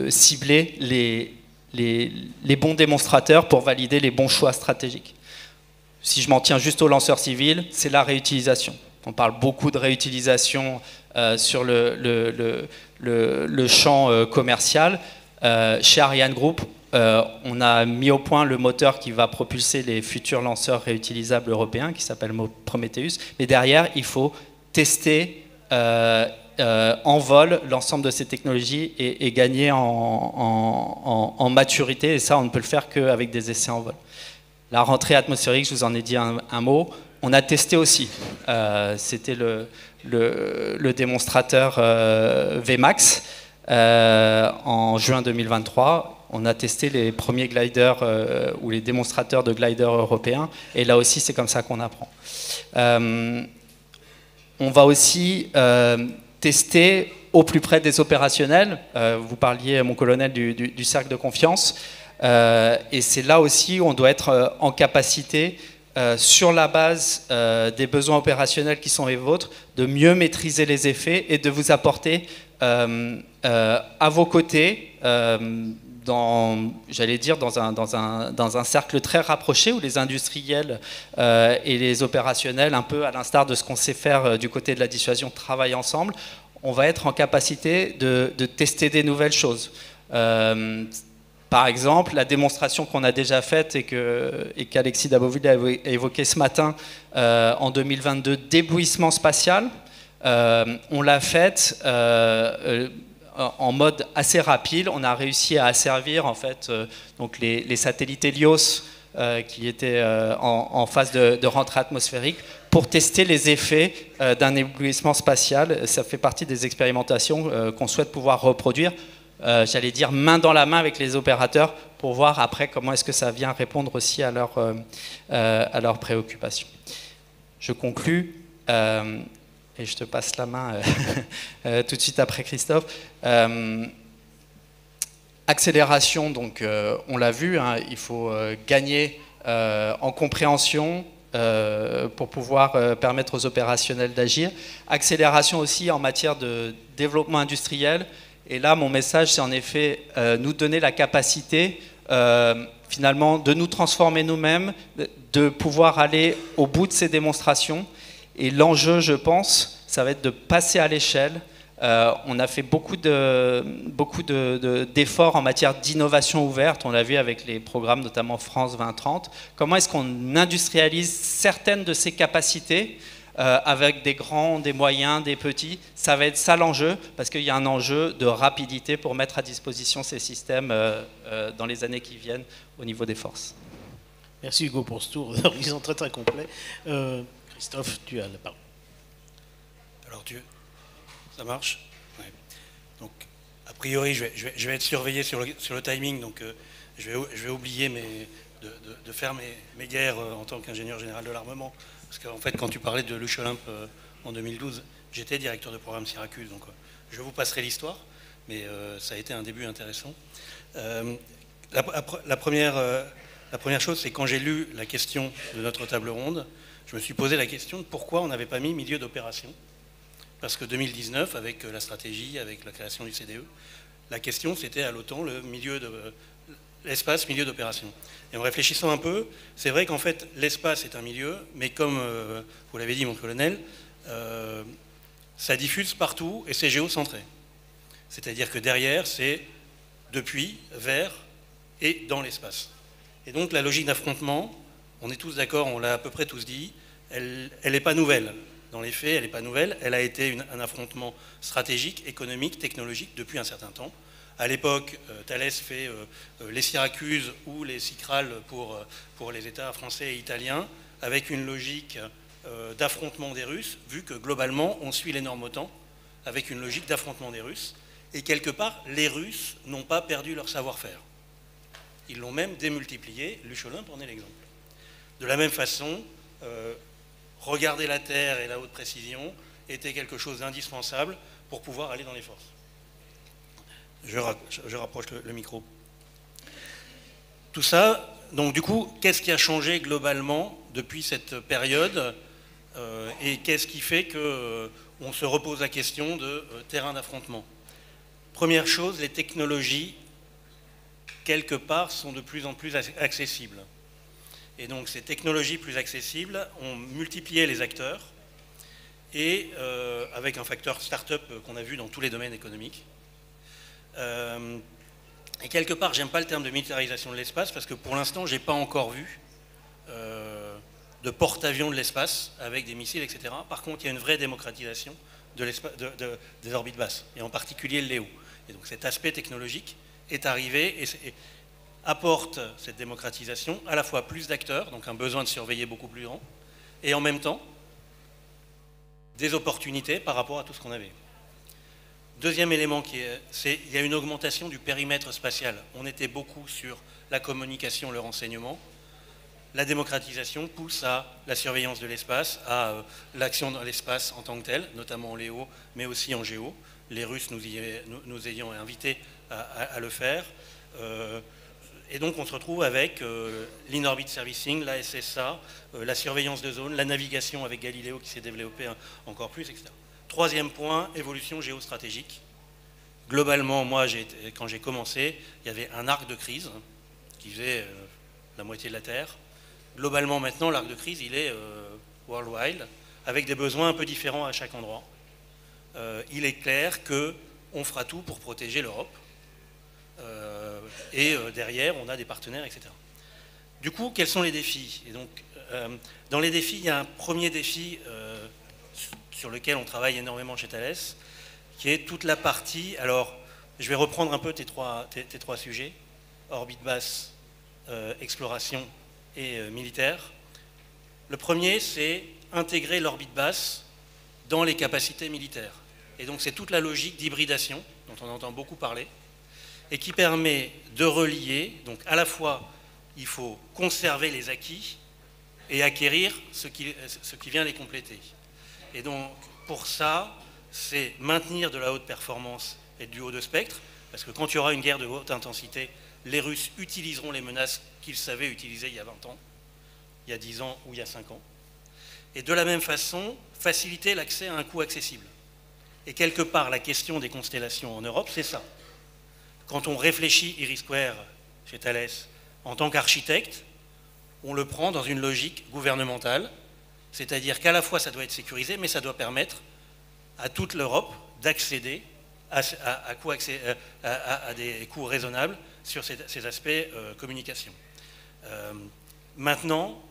cibler les bons démonstrateurs pour valider les bons choix stratégiques. Si je m'en tiens juste aux lanceurs civils, c'est la réutilisation. On parle beaucoup de réutilisation sur le champ commercial. Chez Ariane Group, on a mis au point le moteur qui va propulser les futurs lanceurs réutilisables européens, qui s'appelle Prometheus. Mais derrière, il faut tester en vol l'ensemble de ces technologies et gagner en maturité. Et ça, on ne peut le faire qu'avec des essais en vol. La rentrée atmosphérique, je vous en ai dit un mot. On a testé aussi. C'était le démonstrateur VMAX en juin 2023. On a testé les premiers gliders ou les démonstrateurs de gliders européens. Et là aussi, c'est comme ça qu'on apprend. On va aussi tester au plus près des opérationnels. Vous parliez, mon colonel, du cercle de confiance. Et c'est là aussi où on doit être en capacité, sur la base des besoins opérationnels qui sont les vôtres, de mieux maîtriser les effets et de vous apporter à vos côtés, j'allais dire, dans un cercle très rapproché où les industriels et les opérationnels, un peu à l'instar de ce qu'on sait faire du côté de la dissuasion, travaillent ensemble. On va être en capacité de tester des nouvelles choses. Par exemple, la démonstration qu'on a déjà faite et qu'Alexis Daboville a évoqué ce matin en 2022, d'éblouissement spatial, on l'a faite en mode assez rapide. On a réussi à asservir en fait, donc les satellites Helios qui étaient en phase de rentrée atmosphérique pour tester les effets d'un éblouissement spatial. Ça fait partie des expérimentations qu'on souhaite pouvoir reproduire. J'allais dire main dans la main avec les opérateurs pour voir après comment est-ce que ça vient répondre aussi à leurs préoccupations. Je conclus et je te passe la main tout de suite après Christophe. Accélération, donc on l'a vu, hein, il faut gagner en compréhension pour pouvoir permettre aux opérationnels d'agir. Accélération aussi en matière de développement industriel. Et là, mon message, c'est en effet nous donner la capacité, finalement, de nous transformer nous-mêmes, de pouvoir aller au bout de ces démonstrations. Et l'enjeu, je pense, ça va être de passer à l'échelle. On a fait beaucoup d'efforts en matière d'innovation ouverte. On l'a vu avec les programmes, notamment France 2030. Comment est-ce qu'on industrialise certaines de ces capacités avec des grands, des moyens, des petits? Ça va être ça l'enjeu, parce qu'il y a un enjeu de rapidité pour mettre à disposition ces systèmes dans les années qui viennent au niveau des forces. Merci Hugo pour ce tour d'horizon très très complet. Christophe, tu as la parole. Alors ça marche? Ouais. Donc, a priori, je vais être surveillé sur le timing, donc je vais oublier de faire mes guerres en tant qu'ingénieur général de l'armement. Parce qu'en fait, quand tu parlais de Luche Olympe en 2012, j'étais directeur de programme Syracuse, donc je vous passerai l'histoire, mais ça a été un début intéressant. La première chose, c'est quand j'ai lu la question de notre table ronde, je me suis posé la question de pourquoi on n'avait pas mis milieu d'opération. Parce que 2019, avec la stratégie, avec la création du CDE, la question c'était à l'OTAN l'espace, milieu d'opération. Et en réfléchissant un peu, c'est vrai qu'en fait, l'espace est un milieu, mais comme vous l'avez dit, mon colonel, ça diffuse partout et c'est géocentré. C'est-à-dire que derrière, c'est depuis, vers et dans l'espace. Et donc la logique d'affrontement, on est tous d'accord, on l'a à peu près tous dit, elle n'est pas nouvelle. Dans les faits, elle n'est pas nouvelle, elle a été un affrontement stratégique, économique, technologique depuis un certain temps. À l'époque, Thalès fait les Syracuses ou les Cycrales pour les États français et italiens, avec une logique d'affrontement des Russes, vu que globalement, on suit les normes OTAN, avec une logique d'affrontement des Russes. Et quelque part, les Russes n'ont pas perdu leur savoir-faire. Ils l'ont même démultiplié, Lucholin en est l'exemple. De la même façon, regarder la Terre et la haute précision était quelque chose d'indispensable pour pouvoir aller dans les forces. Je rapproche le micro. Tout ça, donc du coup, qu'est-ce qui a changé globalement depuis cette période et qu'est-ce qui fait qu'on se repose la question de terrain d'affrontement? Première chose, les technologies, quelque part, sont de plus en plus accessibles. Et donc ces technologies plus accessibles ont multiplié les acteurs et avec un facteur start-up qu'on a vu dans tous les domaines économiques. Et quelque part, j'aime pas le terme de militarisation de l'espace parce que pour l'instant, j'ai pas encore vu de porte-avions de l'espace avec des missiles, etc. Par contre, il y a une vraie démocratisation des orbites basses, et en particulier le Léo. Et donc cet aspect technologique est arrivé et apporte cette démocratisation à la fois plus d'acteurs, donc un besoin de surveiller beaucoup plus grand, et en même temps des opportunités par rapport à tout ce qu'on avait. Deuxième élément, il y a une augmentation du périmètre spatial. On était beaucoup sur la communication, le renseignement. La démocratisation pousse à la surveillance de l'espace, à l'action dans l'espace en tant que telle, notamment en Léo, mais aussi en Géo. Les Russes nous ayant invités à le faire. Et donc on se retrouve avec l'in-orbit servicing, la SSA, la surveillance de zone, la navigation avec Galileo qui s'est développée encore plus, etc. Troisième point, évolution géostratégique. Globalement, moi, quand j'ai commencé, il y avait un arc de crise qui faisait la moitié de la Terre. Globalement, maintenant, l'arc de crise, il est worldwide, avec des besoins un peu différents à chaque endroit. Il est clair qu'on fera tout pour protéger l'Europe. Et derrière, on a des partenaires, etc. Du coup, quels sont les défis? Et donc, dans les défis, il y a un premier défi sur lequel on travaille énormément chez Thales, qui est toute la partie... Alors, je vais reprendre un peu tes trois sujets, orbite basse, exploration et militaire. Le premier, c'est intégrer l'orbite basse dans les capacités militaires. Et donc, c'est toute la logique d'hybridation, dont on entend beaucoup parler, et qui permet de relier, donc à la fois, il faut conserver les acquis et acquérir ce qui vient les compléter. Et donc, pour ça, c'est maintenir de la haute performance et du haut de spectre, parce que quand il y aura une guerre de haute intensité, les Russes utiliseront les menaces qu'ils savaient utiliser il y a 20 ans, il y a 10 ans ou il y a 5 ans. Et de la même façon, faciliter l'accès à un coût accessible. Et quelque part, la question des constellations en Europe, c'est ça. Quand on réfléchit IRIS² chez Thales en tant qu'architecte, on le prend dans une logique gouvernementale, c'est-à-dire qu'à la fois ça doit être sécurisé, mais ça doit permettre à toute l'Europe d'accéder à des coûts raisonnables sur ces aspects communication. Maintenant,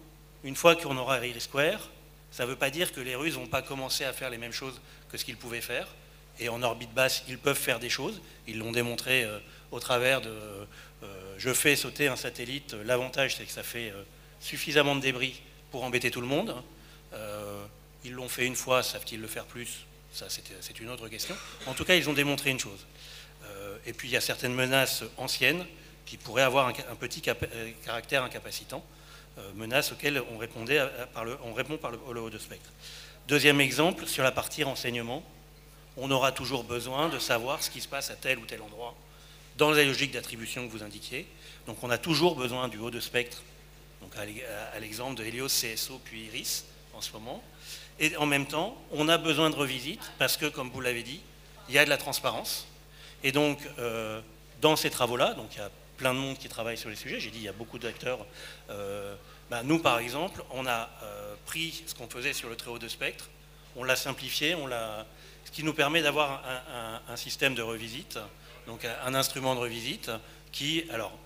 une fois qu'on aura IRIS², ça ne veut pas dire que les Russes n'ont pas commencé à faire les mêmes choses que ce qu'ils pouvaient faire. Et en orbite basse, ils peuvent faire des choses. Ils l'ont démontré au travers de... je fais sauter un satellite. L'avantage, c'est que ça fait suffisamment de débris pour embêter tout le monde. Ils l'ont fait une fois, savent-ils le faire plus? Ça, c'est une autre question. En tout cas, ils ont démontré une chose. Et puis, il y a certaines menaces anciennes qui pourraient avoir un petit caractère incapacitant, menaces auxquelles on répond par le haut de spectre. Deuxième exemple, sur la partie renseignement, on aura toujours besoin de savoir ce qui se passe à tel ou tel endroit, dans la logique d'attribution que vous indiquiez. Donc on a toujours besoin du haut de spectre, donc à l'exemple de Helios, CSO, puis Iris, en ce moment. Et en même temps, on a besoin de revisite, parce que, comme vous l'avez dit, il y a de la transparence. Et donc, dans ces travaux-là, donc il y a plein de monde qui travaille sur les sujets. J'ai dit, il y a beaucoup d'acteurs. Nous, par exemple, on a pris ce qu'on faisait sur le très haut de spectre, on l'a simplifié, ce qui nous permet d'avoir un système de revisite, donc un instrument de revisite qui, alors,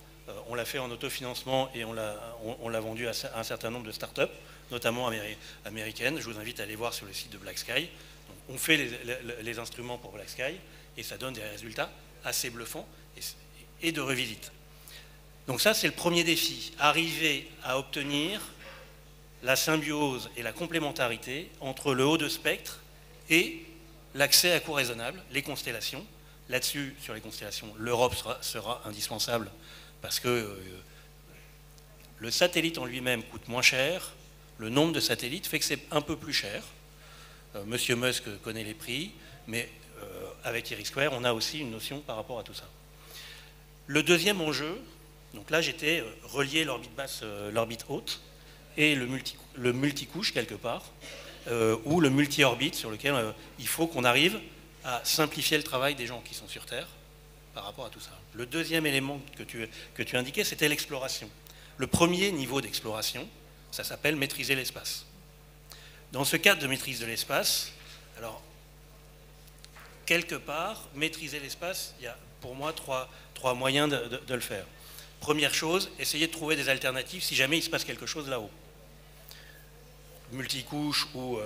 on l'a fait en autofinancement et on l'a vendu à un certain nombre de startups, notamment américaines. Je vous invite à aller voir sur le site de Black Sky. Donc, on fait les instruments pour Black Sky et ça donne des résultats assez bluffants et de revisite. Donc ça, c'est le premier défi, arriver à obtenir la symbiose et la complémentarité entre le haut de spectre et l'accès à coût raisonnable, les constellations. Là-dessus, sur les constellations, l'Europe sera indispensable parce que le satellite en lui-même coûte moins cher, le nombre de satellites fait que c'est un peu plus cher. Monsieur Musk connaît les prix, mais avec IRIS², on a aussi une notion par rapport à tout ça. Le deuxième enjeu, donc là j'étais relié l'orbite basse, l'orbite haute, et le multicouche quelque part, ou le multi-orbite sur lequel il faut qu'on arrive à simplifier le travail des gens qui sont sur Terre par rapport à tout ça. Le deuxième élément que tu indiquais, c'était l'exploration. Le premier niveau d'exploration, ça s'appelle maîtriser l'espace. Dans ce cadre de maîtrise de l'espace, alors, quelque part, maîtriser l'espace, il y a pour moi trois moyens de le faire. Première chose, essayer de trouver des alternatives si jamais il se passe quelque chose là-haut. Multicouche ou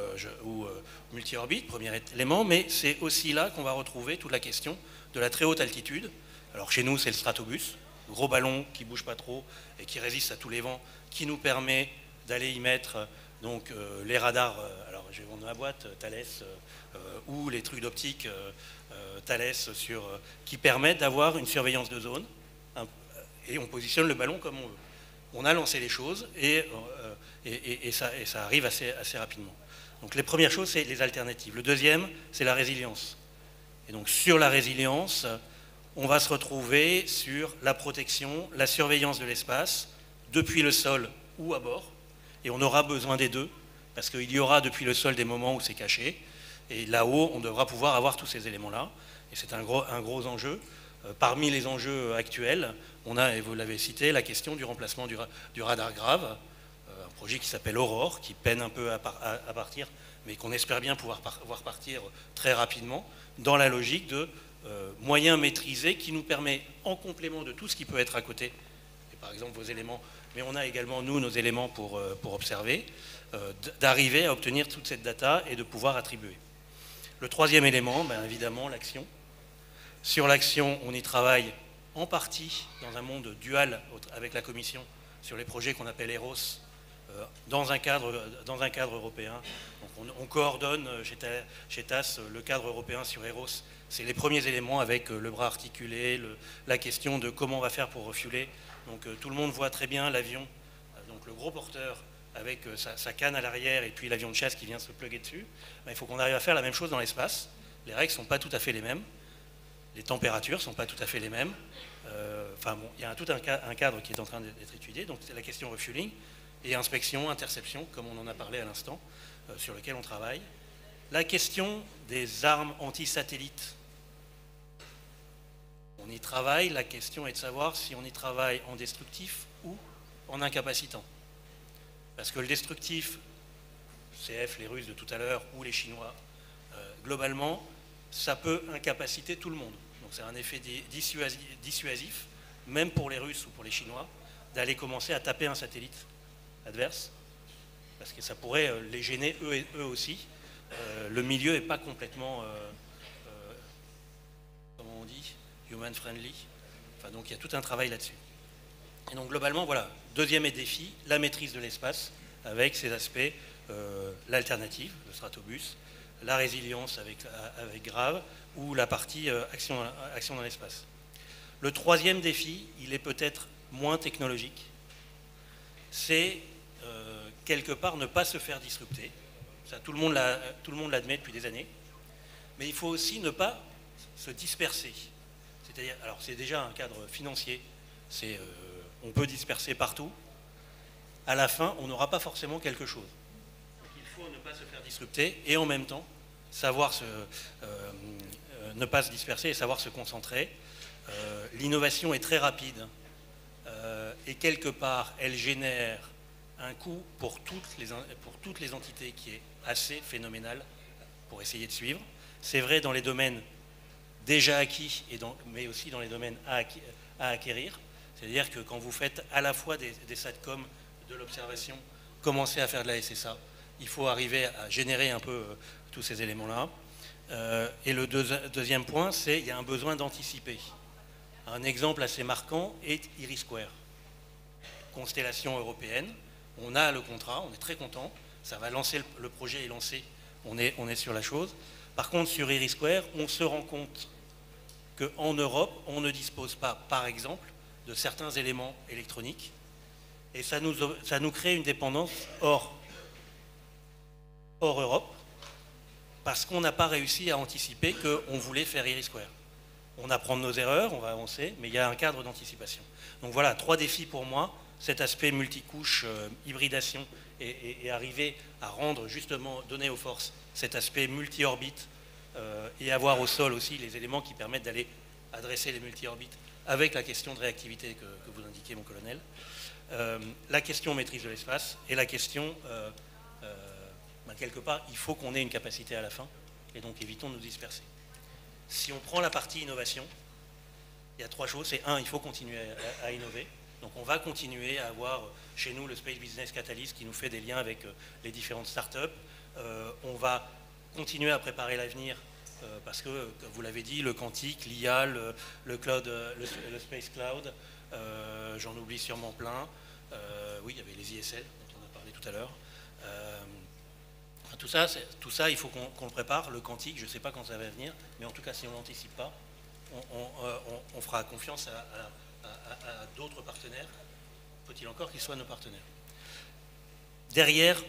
multi-orbite, premier élément, mais c'est aussi là qu'on va retrouver toute la question de la très haute altitude. Alors chez nous, c'est le stratobus, le gros ballon qui ne bouge pas trop et qui résiste à tous les vents, qui nous permet d'aller y mettre donc, les radars, alors je vais vendre ma boîte, Thales, ou les trucs d'optique Thales, qui permettent d'avoir une surveillance de zone, et on positionne le ballon comme on veut. On a lancé les choses et ça arrive assez rapidement. Donc les premières choses, c'est les alternatives. Le deuxième, c'est la résilience. Et donc sur la résilience, on va se retrouver sur la protection, la surveillance de l'espace, depuis le sol ou à bord. Et on aura besoin des deux, parce qu'il y aura depuis le sol des moments où c'est caché. Et là-haut, on devra pouvoir avoir tous ces éléments-là. Et c'est un gros enjeu. Parmi les enjeux actuels, on a, et vous l'avez cité, la question du remplacement du radar grave, un projet qui s'appelle Aurore, qui peine un peu à partir, mais qu'on espère bien pouvoir voir partir très rapidement, dans la logique de moyens maîtrisés qui nous permet, en complément de tout ce qui peut être à côté, et par exemple vos éléments, mais on a également, nous, nos éléments pour observer, d'arriver à obtenir toute cette data et de pouvoir attribuer. Le troisième élément, bien évidemment, l'action. Sur l'action, on y travaille en partie dans un monde dual avec la Commission sur les projets qu'on appelle EROS, dans un cadre européen. Donc on coordonne chez TAS le cadre européen sur EROS. C'est les premiers éléments avec le bras articulé, la question de comment on va faire pour refueler. Donc tout le monde voit très bien l'avion, donc le gros porteur avec sa canne à l'arrière et puis l'avion de chasse qui vient se plugger dessus. Il faut qu'on arrive à faire la même chose dans l'espace. Les règles ne sont pas tout à fait les mêmes. Les températures ne sont pas tout à fait les mêmes. Il y a tout un cadre qui est en train d'être étudié. Donc c'est la question refueling et inspection, interception, comme on en a parlé à l'instant, sur lequel on travaille. La question des armes anti-satellites. On y travaille. La question est de savoir si on y travaille en destructif ou en incapacitant. Parce que le destructif, CF, les Russes de tout à l'heure, ou les Chinois, globalement, ça peut incapaciter tout le monde. Donc c'est un effet dissuasif, même pour les Russes ou pour les Chinois, d'aller commencer à taper un satellite adverse, parce que ça pourrait les gêner eux aussi. Le milieu n'est pas complètement, comment on dit, human friendly. Enfin, donc il y a tout un travail là-dessus. Et donc globalement, voilà, deuxième défi, la maîtrise de l'espace, avec ses aspects, l'alternative, le stratobus, la résilience avec Grave, ou la partie action dans l'espace. Le troisième défi, il est peut-être moins technologique, c'est quelque part ne pas se faire disrupter. Ça, tout le monde l'admet depuis des années, mais il faut aussi ne pas se disperser. C'est-à-dire, alors c'est déjà un cadre financier, on peut disperser partout. À la fin, on n'aura pas forcément quelque chose. Donc, il faut ne pas se faire disrupter et en même temps savoir ne pas se disperser et savoir se concentrer. L'innovation est très rapide et quelque part, elle génère un coût pour toutes les entités qui est assez phénoménal pour essayer de suivre. C'est vrai dans les domaines déjà acquis, mais aussi dans les domaines à acquérir. C'est-à-dire que quand vous faites à la fois des SATCOM, de l'observation, commencer à faire de la SSA, il faut arriver à générer un peu tous ces éléments-là. Et le deuxième point, c'est qu'il y a un besoin d'anticiper. Un exemple assez marquant est IRIS². Constellation européenne, on a le contrat, on est très content, ça va lancer, le projet est lancé, on est sur la chose. Par contre, sur IRIS², on se rend compte qu'en Europe, on ne dispose pas, par exemple, de certains éléments électroniques, et ça nous crée une dépendance hors Europe, parce qu'on n'a pas réussi à anticiper qu'on voulait faire IRIS². On apprend de nos erreurs, on va avancer, mais il y a un cadre d'anticipation. Donc voilà, 3 défis pour moi, cet aspect multicouche, hybridation, et arriver à rendre justement, donner aux forces cet aspect multi-orbite, et avoir au sol aussi les éléments qui permettent d'aller adresser les multi-orbites avec la question de réactivité que vous indiquez, mon colonel, la question maîtrise de l'espace, et la question, quelque part, il faut qu'on ait une capacité à la fin, et donc évitons de nous disperser. Si on prend la partie innovation, il y a 3 choses. C'est 1, il faut continuer à innover. Donc on va continuer à avoir chez nous le Space Business Catalyst qui nous fait des liens avec les différentes startups. On va continuer à préparer l'avenir parce que, comme vous l'avez dit, le quantique, l'IA, le cloud, le Space Cloud, j'en oublie sûrement plein. Oui, il y avait les ISL dont on a parlé tout à l'heure. Tout ça, il faut qu'on le prépare. Le quantique, je ne sais pas quand ça va venir, mais en tout cas, si on ne l'anticipe pas, on fera confiance à d'autres partenaires. Faut-il encore qu'ils soient nos partenaires? Derrière,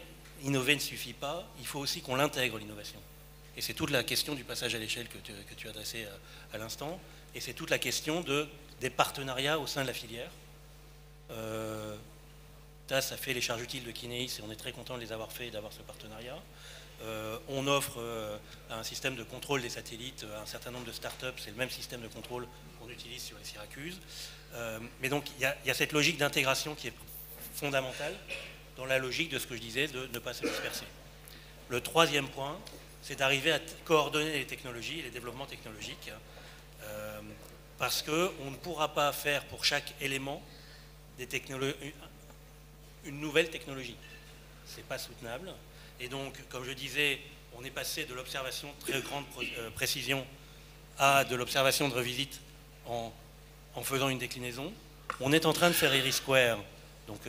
innover ne suffit pas, il faut aussi qu'on l'intègre, l'innovation. Et c'est toute la question du passage à l'échelle que tu as adressé à l'instant, et c'est toute la question des partenariats au sein de la filière. TAS a fait les charges utiles de Kineis et on est très content de les avoir fait et d'avoir ce partenariat. On offre un système de contrôle des satellites à un certain nombre de startups, c'est le même système de contrôle qu'on utilise sur les Syracuse. Mais donc il y a cette logique d'intégration qui est fondamentale dans la logique de ce que je disais, de ne pas se disperser. Le 3e point, c'est d'arriver à coordonner les technologies et les développements technologiques, parce qu'on ne pourra pas faire pour chaque élément une nouvelle technologie. Ce n'est pas soutenable. Et donc, comme je disais, on est passé de l'observation très grande précision à de l'observation de revisite en faisant une déclinaison. On est en train de faire IRIS². Donc,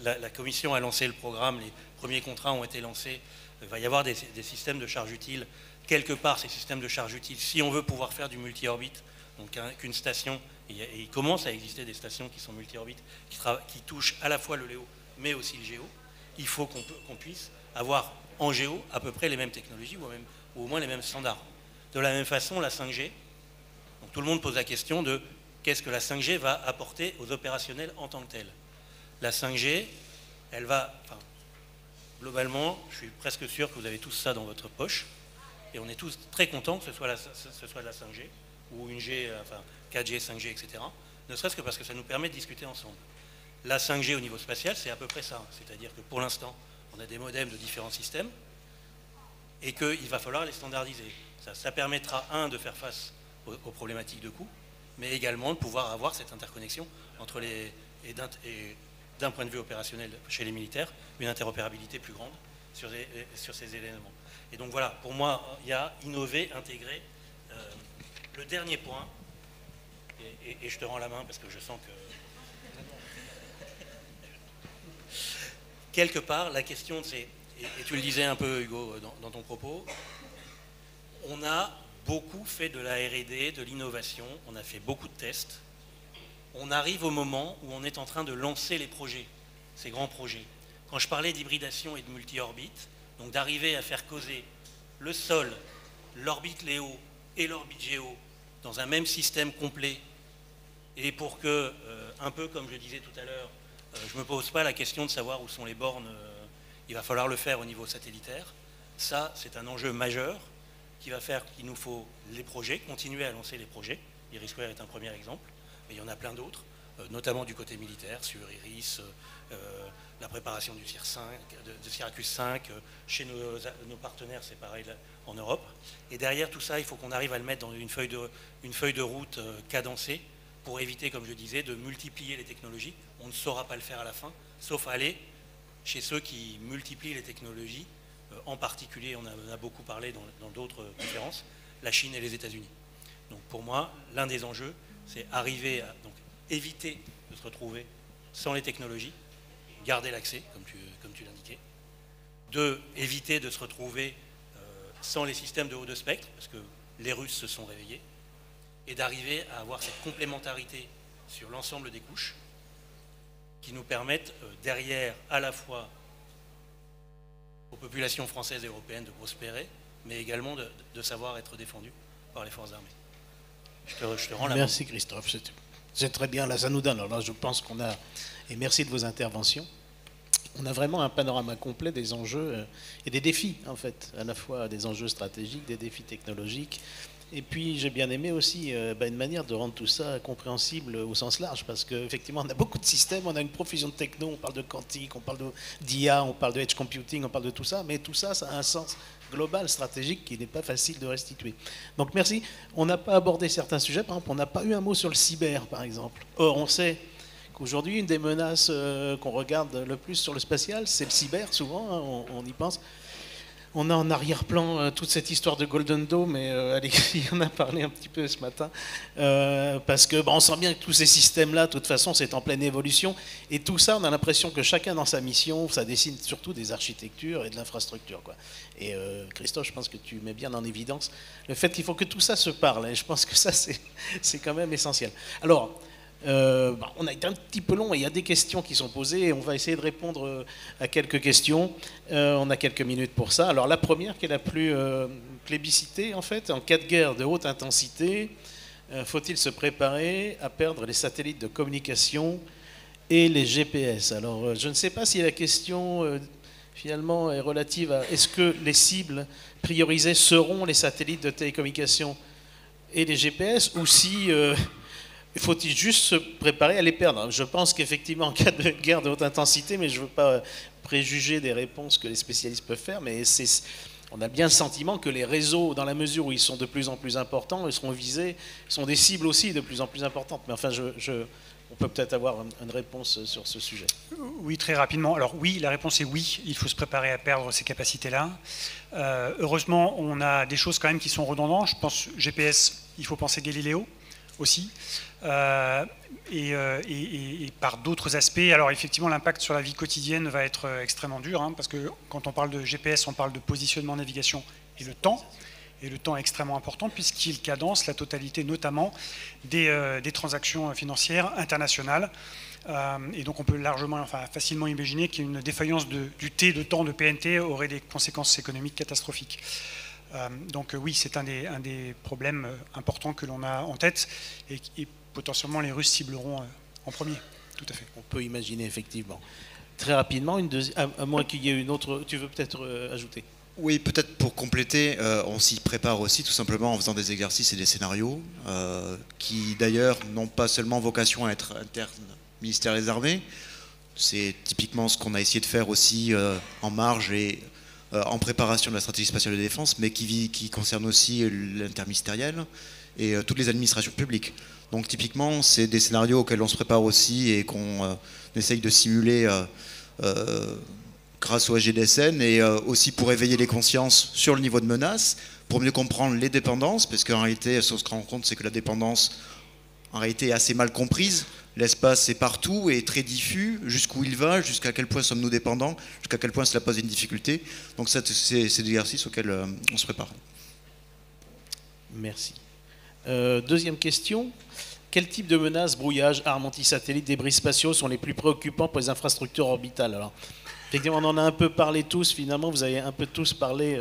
la commission a lancé le programme, les premiers contrats ont été lancés. Il va y avoir des systèmes de charge utile. Quelque part, ces systèmes de charge utile, si on veut pouvoir faire du multi-orbite, donc qu'une station, et il commence à exister des stations qui sont multi-orbites, qui touchent à la fois le LEO, mais aussi le géo, il faut qu'on puisse avoir en géo à peu près les mêmes technologies ou au moins les mêmes standards. De la même façon, la 5G, donc tout le monde pose la question de qu'est-ce que la 5G va apporter aux opérationnels en tant que tels. La 5G, elle va, globalement, je suis presque sûr que vous avez tous ça dans votre poche, et on est tous très contents que ce soit de la 5G, ou une G, 4G, 5G, etc., ne serait-ce que parce que ça nous permet de discuter ensemble. La 5G au niveau spatial, c'est à peu près ça. C'est-à-dire que pour l'instant, on a des modems de différents systèmes et qu'il va falloir les standardiser. Ça permettra, de faire face aux problématiques de coût, mais également de pouvoir avoir cette interconnexion entre et d'un point de vue opérationnel chez les militaires, une interopérabilité plus grande sur ces éléments. Et donc voilà, pour moi, il y a innover, intégrer. Le dernier point, et je te rends la main parce que je sens que... Quelque part, la question, c'est, et tu le disais un peu, Hugo, dans ton propos, on a beaucoup fait de la R&D, de l'innovation, on a fait beaucoup de tests. On arrive au moment où on est en train de lancer les projets, ces grands projets. Quand je parlais d'hybridation et de multi-orbite, donc d'arriver à faire causer le sol, l'orbite LEO et l'orbite géo dans un même système complet, et pour que, un peu comme je disais tout à l'heure, je ne me pose pas la question de savoir où sont les bornes, il va falloir le faire au niveau satellitaire. Ça, c'est un enjeu majeur qui va faire qu'il nous faut les projets, continuer à lancer les projets. IRIS² est un premier exemple, mais il y en a plein d'autres. notamment du côté militaire, sur Iris, la préparation du de Syracuse 5, chez nos partenaires, c'est pareil en Europe. Et derrière tout ça, il faut qu'on arrive à le mettre dans une feuille de route cadencée pour éviter, comme je disais, de multiplier les technologies. On ne saura pas le faire à la fin, sauf aller chez ceux qui multiplient les technologies, en particulier, on en a beaucoup parlé dans d'autres conférences, la Chine et les États-Unis. Donc pour moi, l'un des enjeux, c'est arriver à éviter de se retrouver sans les technologies, garder l'accès, comme tu l'indiquais. 2, éviter de se retrouver sans les systèmes de haut de spectre, parce que les Russes se sont réveillés, et d'arriver à avoir cette complémentarité sur l'ensemble des couches qui nous permettent derrière à la fois aux populations françaises et européennes de prospérer, mais également de savoir être défendues par les forces armées. Je te rends la main. Merci Christophe, c'est très bien, là ça nous donne, alors là je pense qu'on a, et merci de vos interventions, on a vraiment un panorama complet des enjeux et des défis en fait, à la fois des enjeux stratégiques, des défis technologiques, et puis j'ai bien aimé aussi une manière de rendre tout ça compréhensible au sens large, parce qu'effectivement on a beaucoup de systèmes, on a une profusion de techno, on parle de quantique, on parle d'IA, on parle de edge computing, on parle de tout ça, mais tout ça, ça a un sens global, stratégique, qui n'est pas facile de restituer. Donc merci. On n'a pas abordé certains sujets, par exemple, on n'a pas eu un mot sur le cyber, par exemple. Or, on sait qu'aujourd'hui, une des menaces qu'on regarde le plus sur le spatial, c'est le cyber, souvent, hein, on y pense. On a en arrière-plan toute cette histoire de Golden Dome, et Alexis en a parlé un petit peu ce matin, parce que on sent bien que tous ces systèmes-là, de toute façon, c'est en pleine évolution, et tout ça, on a l'impression que chacun dans sa mission, ça dessine surtout des architectures et de l'infrastructure, quoi. Et Christophe, je pense que tu mets bien en évidence le fait qu'il faut que tout ça se parle, et je pense que ça, c'est quand même essentiel. Alors, on a été un petit peu long et il y a des questions qui sont posées et on va essayer de répondre à quelques questions. On a quelques minutes pour ça. Alors la première qui est la plus plébiscitée en fait, en cas de guerre de haute intensité, faut-il se préparer à perdre les satellites de communication et les GPS? Alors je ne sais pas si la question finalement est relative à est-ce que les cibles priorisées seront les satellites de télécommunication et les GPS, ou si faut-il juste se préparer à les perdre? Je pense qu'effectivement, en cas de guerre de haute intensité, mais je ne veux pas préjuger des réponses que les spécialistes peuvent faire, mais on a bien le sentiment que les réseaux, dans la mesure où ils sont de plus en plus importants, ils seront visés, sont des cibles aussi de plus en plus importantes. Mais enfin, on peut peut-être avoir une réponse sur ce sujet. Oui, très rapidement. Alors oui, la réponse est oui, il faut se préparer à perdre ces capacités-là. Heureusement, on a des choses quand même qui sont redondantes. Je pense GPS, il faut penser Galileo aussi. Et par d'autres aspects. Alors effectivement, l'impact sur la vie quotidienne va être extrêmement dur, hein, parce que quand on parle de GPS, on parle de positionnement, navigation et le temps. Et le temps est extrêmement important puisqu'il cadence la totalité notamment des transactions financières internationales. Et donc on peut facilement imaginer qu'une défaillance du T de temps de PNT aurait des conséquences économiques catastrophiques. Donc oui, c'est un des problèmes importants que l'on a en tête et potentiellement les Russes cibleront en premier. Tout à fait. On peut imaginer effectivement. Très rapidement, à moins qu'il y ait une autre... Tu veux peut-être ajouter ? Oui, peut-être pour compléter, on s'y prépare aussi tout simplement en faisant des exercices et des scénarios qui d'ailleurs n'ont pas seulement vocation à être internes ministère des Armées. C'est typiquement ce qu'on a essayé de faire aussi en marge et en préparation de la stratégie spatiale de défense, mais qui concerne aussi l'interministériel et toutes les administrations publiques. Donc typiquement, c'est des scénarios auxquels on se prépare aussi et qu'on essaye de simuler grâce au SGDSN et aussi pour éveiller les consciences sur le niveau de menace, pour mieux comprendre les dépendances, parce qu'en réalité, ce qu'on se rend compte, c'est que la dépendance, en réalité, est assez mal comprise. L'espace est partout et très diffus, jusqu'où il va, jusqu'à quel point sommes-nous dépendants, jusqu'à quel point cela pose une difficulté. Donc ça, c'est des exercices auxquels on se prépare. Merci. Deuxième question. Quel type de menaces, brouillage, armes anti-satellites, débris spatiaux sont les plus préoccupants pour les infrastructures orbitales? Alors, effectivement, on en a un peu parlé tous, finalement, vous avez un peu tous parlé.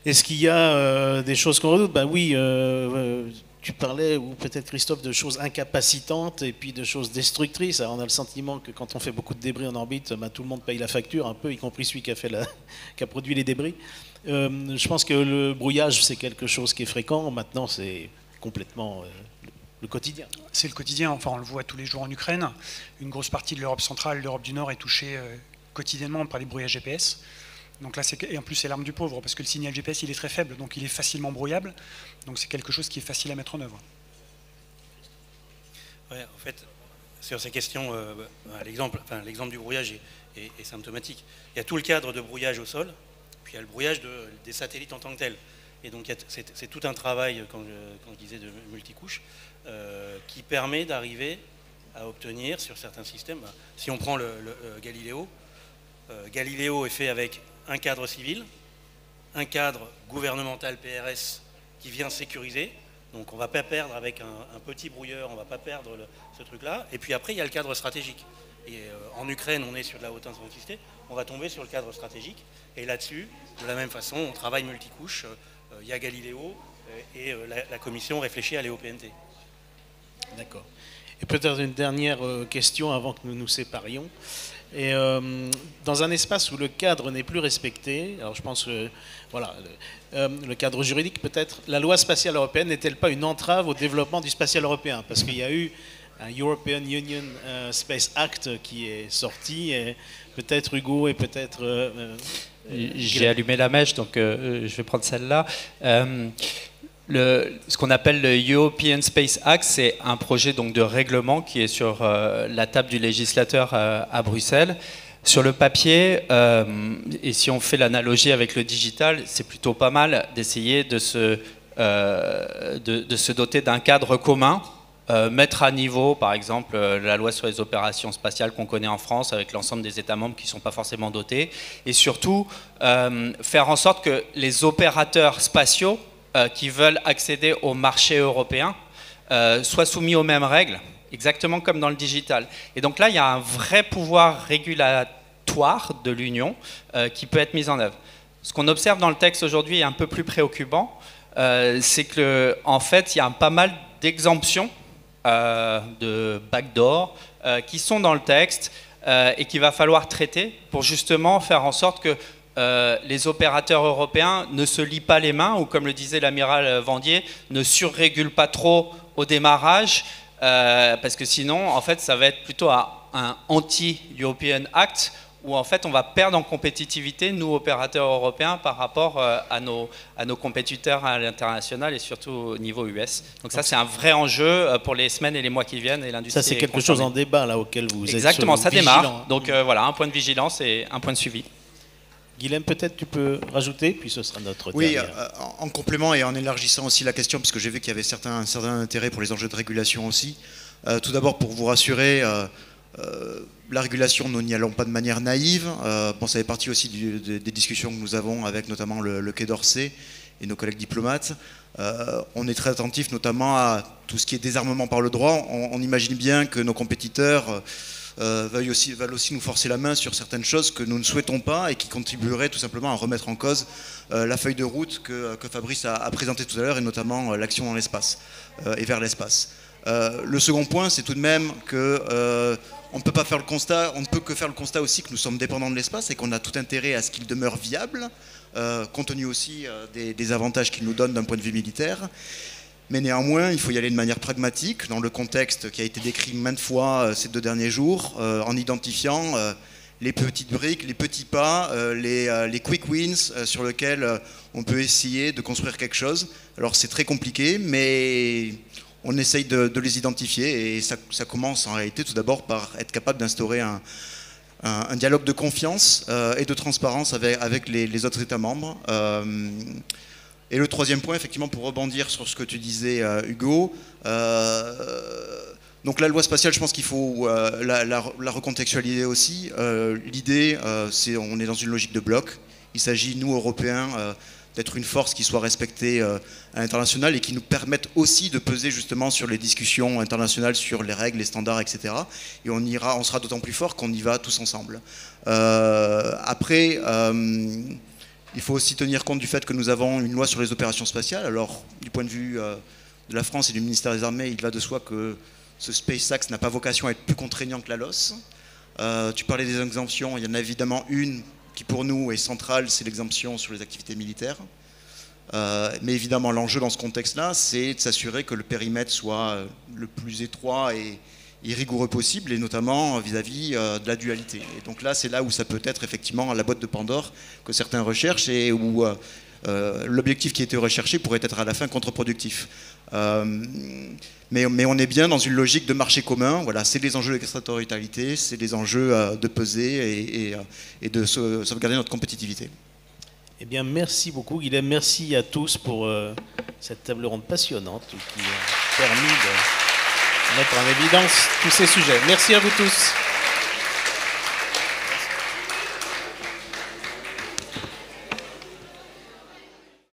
Est-ce qu'il y a des choses qu'on redoute? Ben oui, tu parlais, ou peut-être Christophe, de choses incapacitantes et puis de choses destructrices. Alors on a le sentiment que quand on fait beaucoup de débris en orbite, ben, tout le monde paye la facture, un peu, y compris celui qui a produit les débris. Je pense que le brouillage, c'est quelque chose qui est fréquent. Maintenant, c'est complètement le quotidien. C'est le quotidien, enfin on le voit tous les jours en Ukraine. Une grosse partie de l'Europe centrale, de l'Europe du Nord est touchée quotidiennement par les brouillages GPS. Donc là, et en plus c'est l'arme du pauvre, parce que le signal GPS il est très faible, donc il est facilement brouillable. Donc c'est quelque chose qui est facile à mettre en œuvre. Ouais, en fait, sur ces questions, l'exemple du brouillage est symptomatique. Il y a tout le cadre de brouillage au sol, puis il y a le brouillage des satellites en tant que tel. Et donc c'est tout un travail, quand je disais de multicouches, qui permet d'arriver à obtenir sur certains systèmes. Si on prend le Galileo, Galileo est fait avec un cadre civil, un cadre gouvernemental PRS qui vient sécuriser. Donc on ne va pas perdre avec un petit brouilleur, on ne va pas perdre ce truc-là. Et puis après, il y a le cadre stratégique. Et en Ukraine, on est sur de la haute intensité, on va tomber sur le cadre stratégique. Et là-dessus, de la même façon, on travaille multicouche. Il y a Galileo et la commission réfléchit à l'EOPNT. D'accord. Et peut-être une dernière question avant que nous nous séparions. Et dans un espace où le cadre n'est plus respecté, alors je pense que voilà, le cadre juridique peut-être, la loi spatiale européenne n'est-elle pas une entrave au développement du spatial européen? Parce qu'il y a eu un European Union Space Act qui est sorti, et peut-être Hugo et peut-être... J'ai allumé la mèche, donc je vais prendre celle-là. Ce qu'on appelle le European Space Act, c'est un projet donc de règlement qui est sur la table du législateur à Bruxelles. Sur le papier, et si on fait l'analogie avec le digital, c'est plutôt pas mal d'essayer de se doter d'un cadre commun, mettre à niveau, par exemple, la loi sur les opérations spatiales qu'on connaît en France avec l'ensemble des États membres qui ne sont pas forcément dotés, et surtout faire en sorte que les opérateurs spatiaux qui veulent accéder au marché européen soient soumis aux mêmes règles, exactement comme dans le digital. Et donc là, il y a un vrai pouvoir régulatoire de l'Union qui peut être mis en œuvre. Ce qu'on observe dans le texte aujourd'hui est un peu plus préoccupant, c'est qu'en fait, il y a pas mal d'exemptions de backdoor qui sont dans le texte et qu'il va falloir traiter pour justement faire en sorte que les opérateurs européens ne se lient pas les mains, ou comme le disait l'amiral Vendier, ne surrégulent pas trop au démarrage, parce que sinon, en fait, ça va être plutôt un anti-European Act, où en fait, on va perdre en compétitivité, nous, opérateurs européens, par rapport à nos compétiteurs à l'international et surtout au niveau US. Donc ça, c'est un vrai enjeu pour les semaines et les mois qui viennent, et l'industrie. Ça, c'est quelque chose en débat, là, auquel vous êtes exactement, ça vigilant. démarre. Donc voilà, un point de vigilance et un point de suivi. Guilhem, peut-être tu peux rajouter, puis ce sera notre Oui, dernière. en complément et en élargissant aussi la question, parce que j'ai vu qu'il y avait un certain intérêt pour les enjeux de régulation aussi. Tout d'abord, pour vous rassurer, la régulation, nous n'y allons pas de manière naïve. Bon, ça fait partie aussi des discussions que nous avons avec notamment le Quai d'Orsay et nos collègues diplomates. On est très attentif notamment à tout ce qui est désarmement par le droit. On imagine bien que nos compétiteurs veulent aussi nous forcer la main sur certaines choses que nous ne souhaitons pas et qui contribueraient tout simplement à remettre en cause la feuille de route que Fabrice a présentée tout à l'heure, et notamment l'action dans l'espace et vers l'espace. Le second point, c'est tout de même que on ne peut pas faire le constat, on ne peut que faire le constat aussi que nous sommes dépendants de l'espace et qu'on a tout intérêt à ce qu'il demeure viable, compte tenu aussi des avantages qu'il nous donne d'un point de vue militaire. Mais néanmoins, il faut y aller de manière pragmatique, dans le contexte qui a été décrit maintes fois ces 2 derniers jours, en identifiant les petites briques, les petits pas, les quick wins sur lesquels on peut essayer de construire quelque chose. Alors c'est très compliqué, mais on essaye de les identifier, et ça commence en réalité tout d'abord par être capable d'instaurer un dialogue de confiance et de transparence avec les autres États membres. Et le troisième point, effectivement, pour rebondir sur ce que tu disais, Hugo, donc la loi spatiale, je pense qu'il faut la recontextualiser aussi. L'idée, c'est on est dans une logique de bloc. Il s'agit, nous, Européens, d'être une force qui soit respectée à l'international et qui nous permette aussi de peser justement sur les discussions internationales, sur les règles, les standards, etc. Et on sera d'autant plus fort qu'on y va tous ensemble. Après, il faut aussi tenir compte du fait que nous avons une loi sur les opérations spatiales. Alors, du point de vue de la France et du ministère des Armées, il va de soi que ce Space Act n'a pas vocation à être plus contraignant que la LOS. Tu parlais des exemptions, il y en a évidemment une qui pour nous est centrale, c'est l'exemption sur les activités militaires. Mais évidemment, l'enjeu dans ce contexte-là, c'est de s'assurer que le périmètre soit le plus étroit et rigoureux possible, et notamment vis-à-vis de la dualité. Et donc là, c'est là où ça peut être effectivement la boîte de Pandore que certains recherchent et où l'objectif qui était recherché pourrait être à la fin contre-productif. Mais on est bien dans une logique de marché commun. Voilà, c'est les enjeux d'extraterritorialité, c'est les enjeux de peser et de sauvegarder notre compétitivité. Eh bien, merci beaucoup, Guilhem. Merci à tous pour cette table ronde passionnante qui a permis de mettre en évidence tous ces sujets. Merci à vous tous.